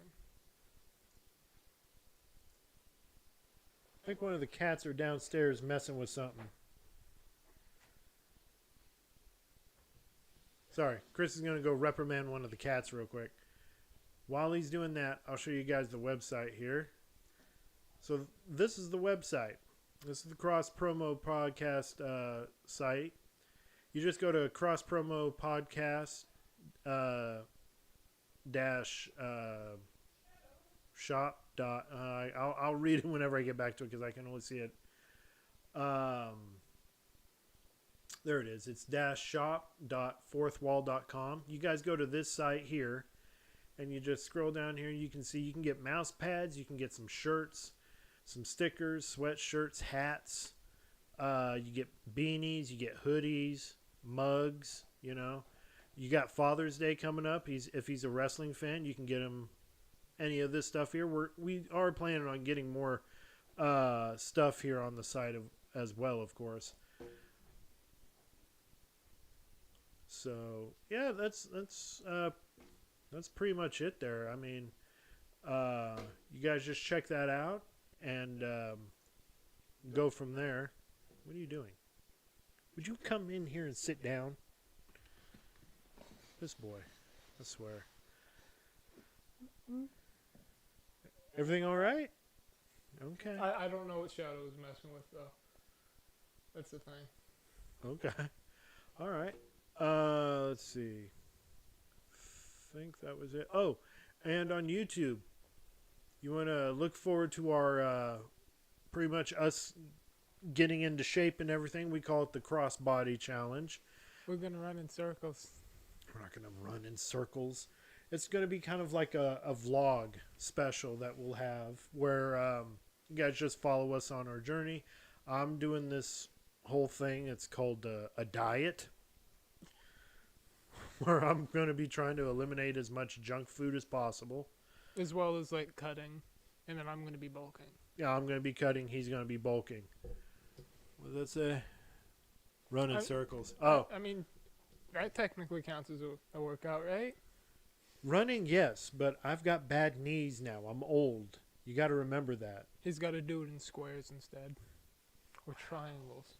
I think one of the cats are downstairs messing with something. Sorry, Chris is going to go reprimand one of the cats real quick. While he's doing that, I'll show you guys the website here. So this is the website. This is the Cross Promo Podcast site. You just go to crosspromopodcast dash shop dot. I'll read it whenever I get back to it because I can only see it. There it is. It's shop.fourthwall.com. You guys go to this site here, and you just scroll down here. You can see you can get mouse pads. You can get some shirts, some stickers, sweatshirts, hats. You get beanies. You get hoodies, mugs. You know, you got Father's Day coming up. If he's a wrestling fan, you can get him any of this stuff here. We are planning on getting more stuff here on the site as well, of course. So yeah, that's pretty much it there. I mean, you guys just check that out and go from there. What are you doing? Would you come in here and sit down? This boy, I swear. Everything all right? Okay. I don't know what Shadow was messing with, though. That's the thing. Okay. All right. Let's see. Think that was it. Oh, and on YouTube, you want to look forward to our pretty much us getting into shape and everything. We call it the Crossbody Challenge. We're going to run in circles. We're not going to run in circles. It's going to be kind of like a vlog special that we'll have where you guys just follow us on our journey. I'm doing this whole thing. It's called a diet, where I'm going to be trying to eliminate as much junk food as possible. As well as, like, cutting. And then I'm going to be bulking. Yeah, I'm going to be cutting. He's going to be bulking. What does that say? Run in circles. Oh. I mean, that technically counts as a workout, right? Running, yes, but I've got bad knees now. I'm old. You got to remember that. He's got to do it in squares instead. Or triangles.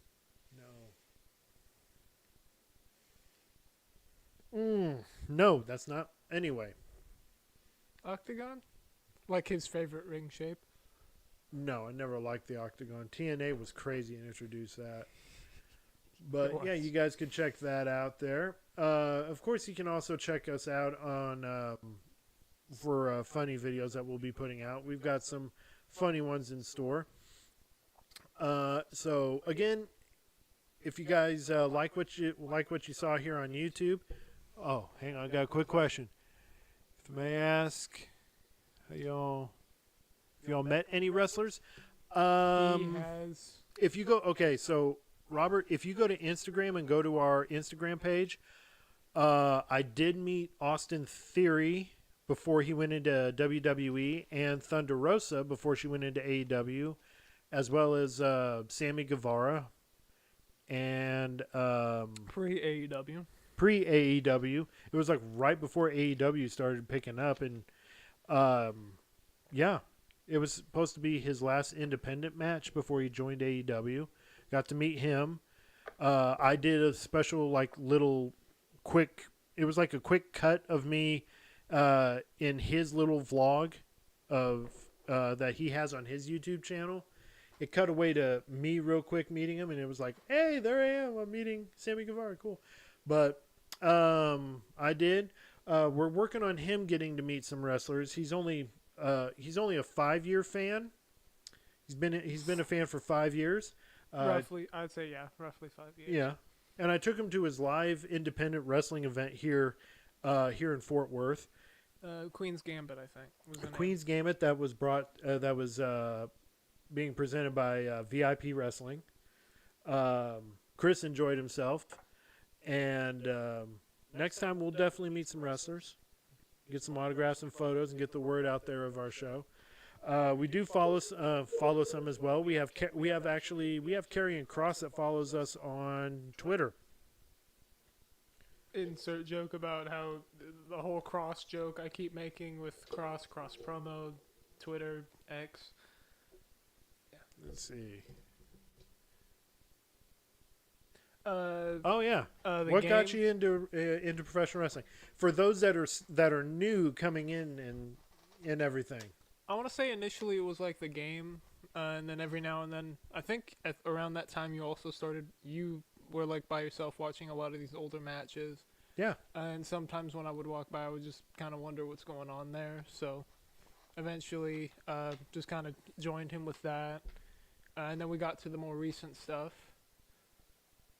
No, that's not. Anyway. Octagon? Like his favorite ring shape? No, I never liked the octagon. TNA was crazy and introduced that. But yeah, you guys can check that out there. Of course, you can also check us out on for funny videos that we'll be putting out. We've got some funny ones in store. So again, if you guys like what you saw here on YouTube. Oh, hang on, I got a quick question. If I may ask, if y'all met any wrestlers? He has. If you go, okay, so Robert, if you go to Instagram and go to our Instagram page, I did meet Austin Theory before he went into WWE and Thunder Rosa before she went into AEW, as well as Sammy Guevara and Pre-AEW. Pre-AEW. It was like right before AEW started picking up, and yeah, it was supposed to be his last independent match before he joined AEW. Got to meet him. I did a special little quick. It was like a quick cut of me in his little vlog of that he has on his YouTube channel. It cut away to me real quick meeting him, and it was like, hey, there I am. I'm meeting Sammy Guevara. Cool. But I did. We're working on him getting to meet some wrestlers. He's only a 5-year fan. He's been a fan for 5 years. Roughly, I'd say roughly 5 years. Yeah, and I took him to his live independent wrestling event here in Fort Worth. Queen's Gambit, I think. Was the Queen's Gambit that was being presented by VIP Wrestling. Chris enjoyed himself, and next time we'll definitely meet some wrestlers, get some autographs and photos, and get the word out there of our show. We do follow some as well. We have Karrion Kross that follows us on Twitter. insert joke about how the whole cross joke I keep making with cross promo, Twitter, X. Yeah. Let's see. What got you into professional wrestling? For those that are new coming in and everything. I want to say initially it was like the game, and then every now and then, I think around that time you were like by yourself watching a lot of these older matches. Yeah. And sometimes when I would walk by, I would just kind of wonder what's going on there. So eventually, just kind of joined him with that. And then we got to the more recent stuff.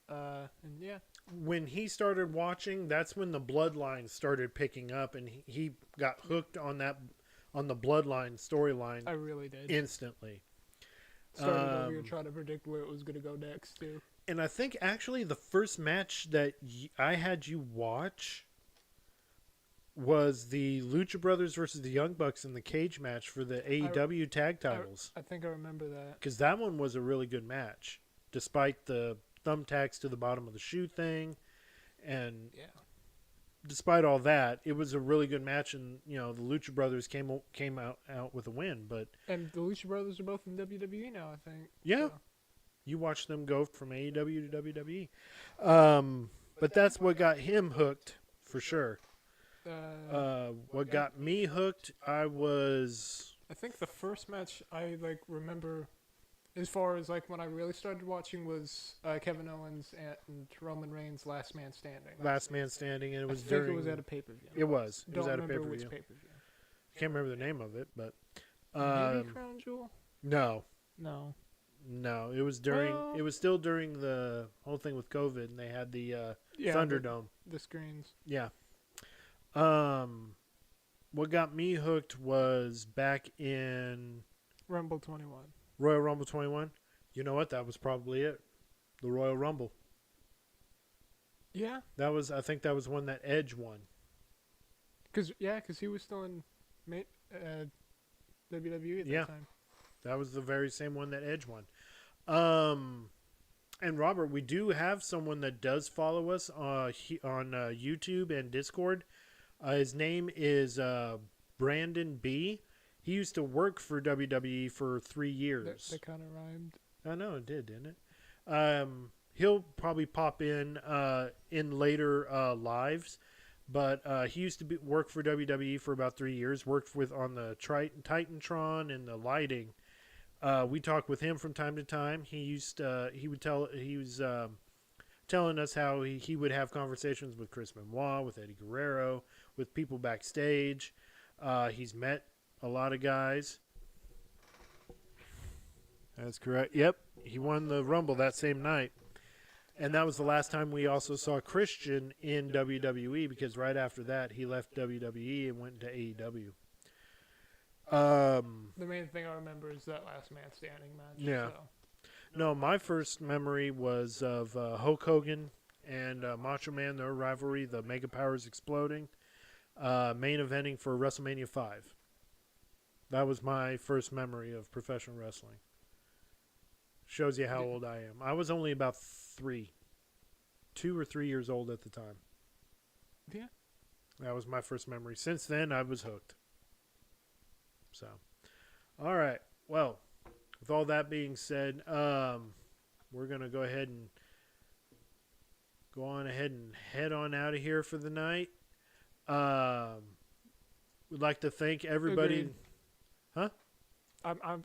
And yeah. When he started watching, that's when the bloodline started picking up, and he got hooked on the bloodline storyline. I really did. Instantly. Started over here trying to predict where it was going to go next, too. And I think actually the first match that I had you watch was the Lucha Brothers versus the Young Bucks in the cage match for the AEW tag titles. I think I remember that. Because that one was a really good match, despite the thumbtacks to the bottom of the shoe thing. And yeah, despite all that, it was a really good match. And, the Lucha Brothers came out with a win. And the Lucha Brothers are both in WWE now, I think. Yeah. So. You watch them go from AEW to WWE. But that's what got him hooked, for sure. What got me hooked, I think the first match I remember, as far as when I really started watching, was Kevin Owens and Roman Reigns' Last Man Standing. Last Man Standing, and it was I think it was at a pay-per-view. It was. It was at a pay-per-view. Don't remember which pay-per-view. Can't remember the name of it, but maybe Crown Jewel? No, it was during. Well, it was still during the whole thing with COVID, and they had the Thunderdome. The screens. Yeah. What got me hooked was back in Rumble 21. Royal Rumble 21. You know what? That was probably it. The Royal Rumble. Yeah. I think that was one that Edge won. Cause he was still in WWE at that time. That was the very same one that Edge won. And Robert, we do have someone that does follow us on YouTube and Discord. His name is Brandon B. He used to work for WWE for 3 years. That kind of rhymed. I know it did, didn't it? He'll probably pop in later lives. But he used to work for WWE for about 3 years. Worked on the Titantron and the lighting. We talked with him from time to time. He was telling us how he would have conversations with Chris Benoit, with Eddie Guerrero, with people backstage. He's met a lot of guys. That's correct. Yep, he won the Rumble that same night. And that was the last time we also saw Christian in WWE, because right after that he left WWE and went to AEW. The main thing I remember is that Last Man Standing match. Yeah. So. No, my first memory was of Hulk Hogan and Macho Man, their rivalry, the Mega Powers exploding, main eventing for WrestleMania 5. That was my first memory of professional wrestling. Shows you how old I am. I was only about 2 or 3 years old at the time. Yeah. That was my first memory. Since then, I was hooked. So, all right. Well, with all that being said, we're going to go ahead and head on out of here for the night. We'd like to thank everybody. Agreed. Huh?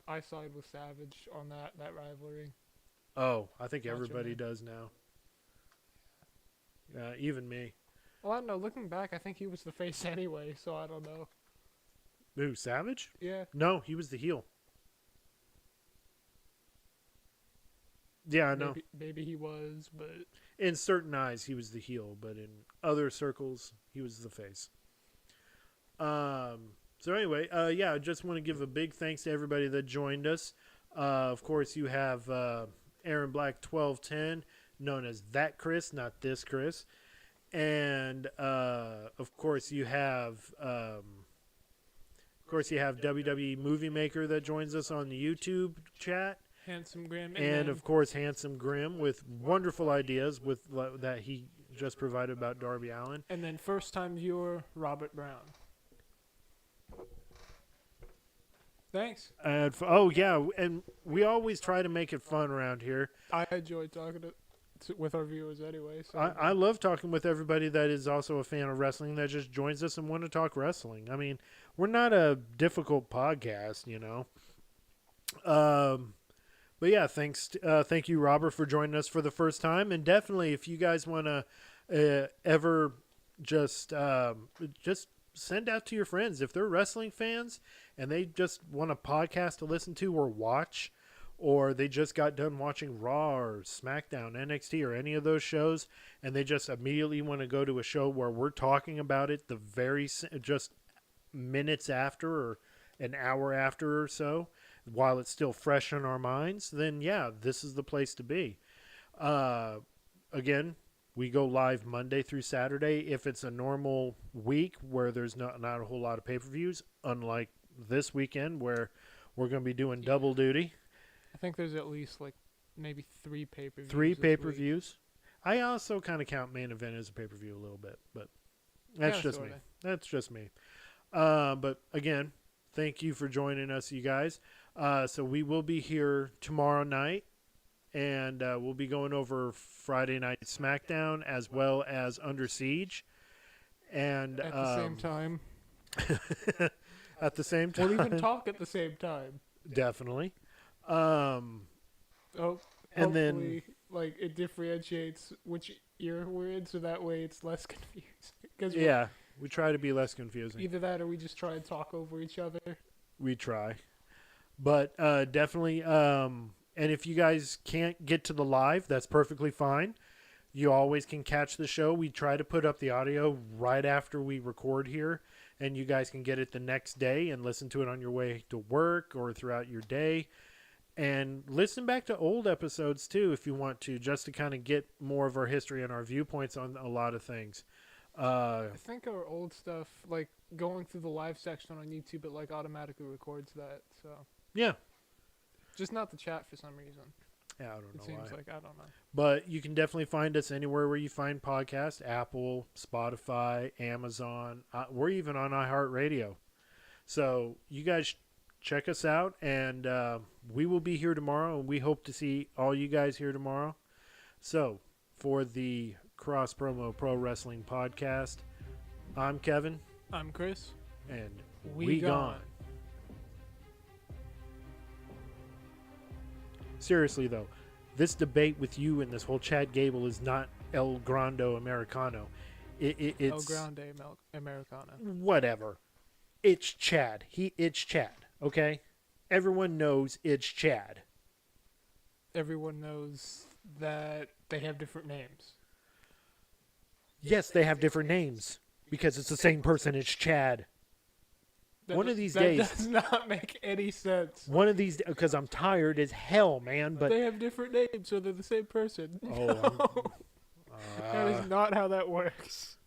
I side with Savage on that rivalry. Oh, I think everybody does now. Even me. Well, I don't know. Looking back, I think he was the face anyway, so I don't know. Who, Savage? Yeah. No, he was the heel. Yeah, I know. Maybe he was, but In certain eyes, he was the heel, but in other circles, he was the face. So anyway, I just want to give a big thanks to everybody that joined us. Of course, you have Aaron Black 1210, known as that Chris, not this Chris. And of course, you have WWE Movie Maker that joins us on the YouTube chat. Handsome Grim. And of course, Handsome Grim with wonderful ideas that he just provided about Darby Allin. And then first-time viewer Robert Brown. Thanks. And and we always try to make it fun around here. I enjoy talking with our viewers anyway. So. I love talking with everybody that is also a fan of wrestling that just joins us and want to talk wrestling. I mean, we're not a difficult podcast, you know. But yeah, thank you, Robert, for joining us for the first time. And definitely, if you guys want to ever just send out to your friends, if they're wrestling fans and they just want a podcast to listen to or watch, or they just got done watching Raw or SmackDown, NXT, or any of those shows, and they just immediately want to go to a show where we're talking about it just minutes after or an hour after or so, while it's still fresh in our minds, then yeah, this is the place to be. Again, we go live Monday through Saturday. If it's a normal week where there's not a whole lot of pay-per-views, unlike this weekend where we're going to be doing double duty. I think there's at least like maybe 3 pay-per-views. 3 pay-per-views. I also kind of count main event as a pay-per-view a little bit, but that's just me. That's just me. But again, thank you for joining us, you guys. So we will be here tomorrow night, and we'll be going over Friday Night SmackDown as well as Under Siege. And at the same time. At the same time. We'll even talk at the same time. Definitely. And then like it differentiates which ear we're in, so that way it's less confusing. Yeah, we try to be less confusing. Either that or we just try and talk over each other. We try. But definitely, and if you guys can't get to the live, that's perfectly fine. You always can catch the show. We try to put up the audio right after we record here, and you guys can get it the next day and listen to it on your way to work or throughout your day. And listen back to old episodes, too, if you want to, just to kind of get more of our history and our viewpoints on a lot of things. I think our old stuff, like going through the live section on YouTube, it like automatically records that. So yeah, just not the chat for some reason. Yeah, I don't know. It seems why. like I don't know. But you can definitely find us anywhere where you find podcasts: Apple, Spotify, Amazon. We're even on iHeartRadio. So you guys check us out, and we will be here tomorrow, and we hope to see all you guys here tomorrow. So for the Cross Promo Pro Wrestling Podcast, I'm Kevin. I'm Chris. And we gone. Seriously, though, this debate with you and this whole Chad Gable is not El Grande Americano. It's El Grande Americano. Whatever. It's Chad. It's Chad, okay? Everyone knows it's Chad. Everyone knows that they have different names. Yes, they have different names because it's the same person. It's Chad. One of these days. That does not make any sense. One of these, because I'm tired as hell, man. But they have different names, so they're the same person. Oh, That is not how that works.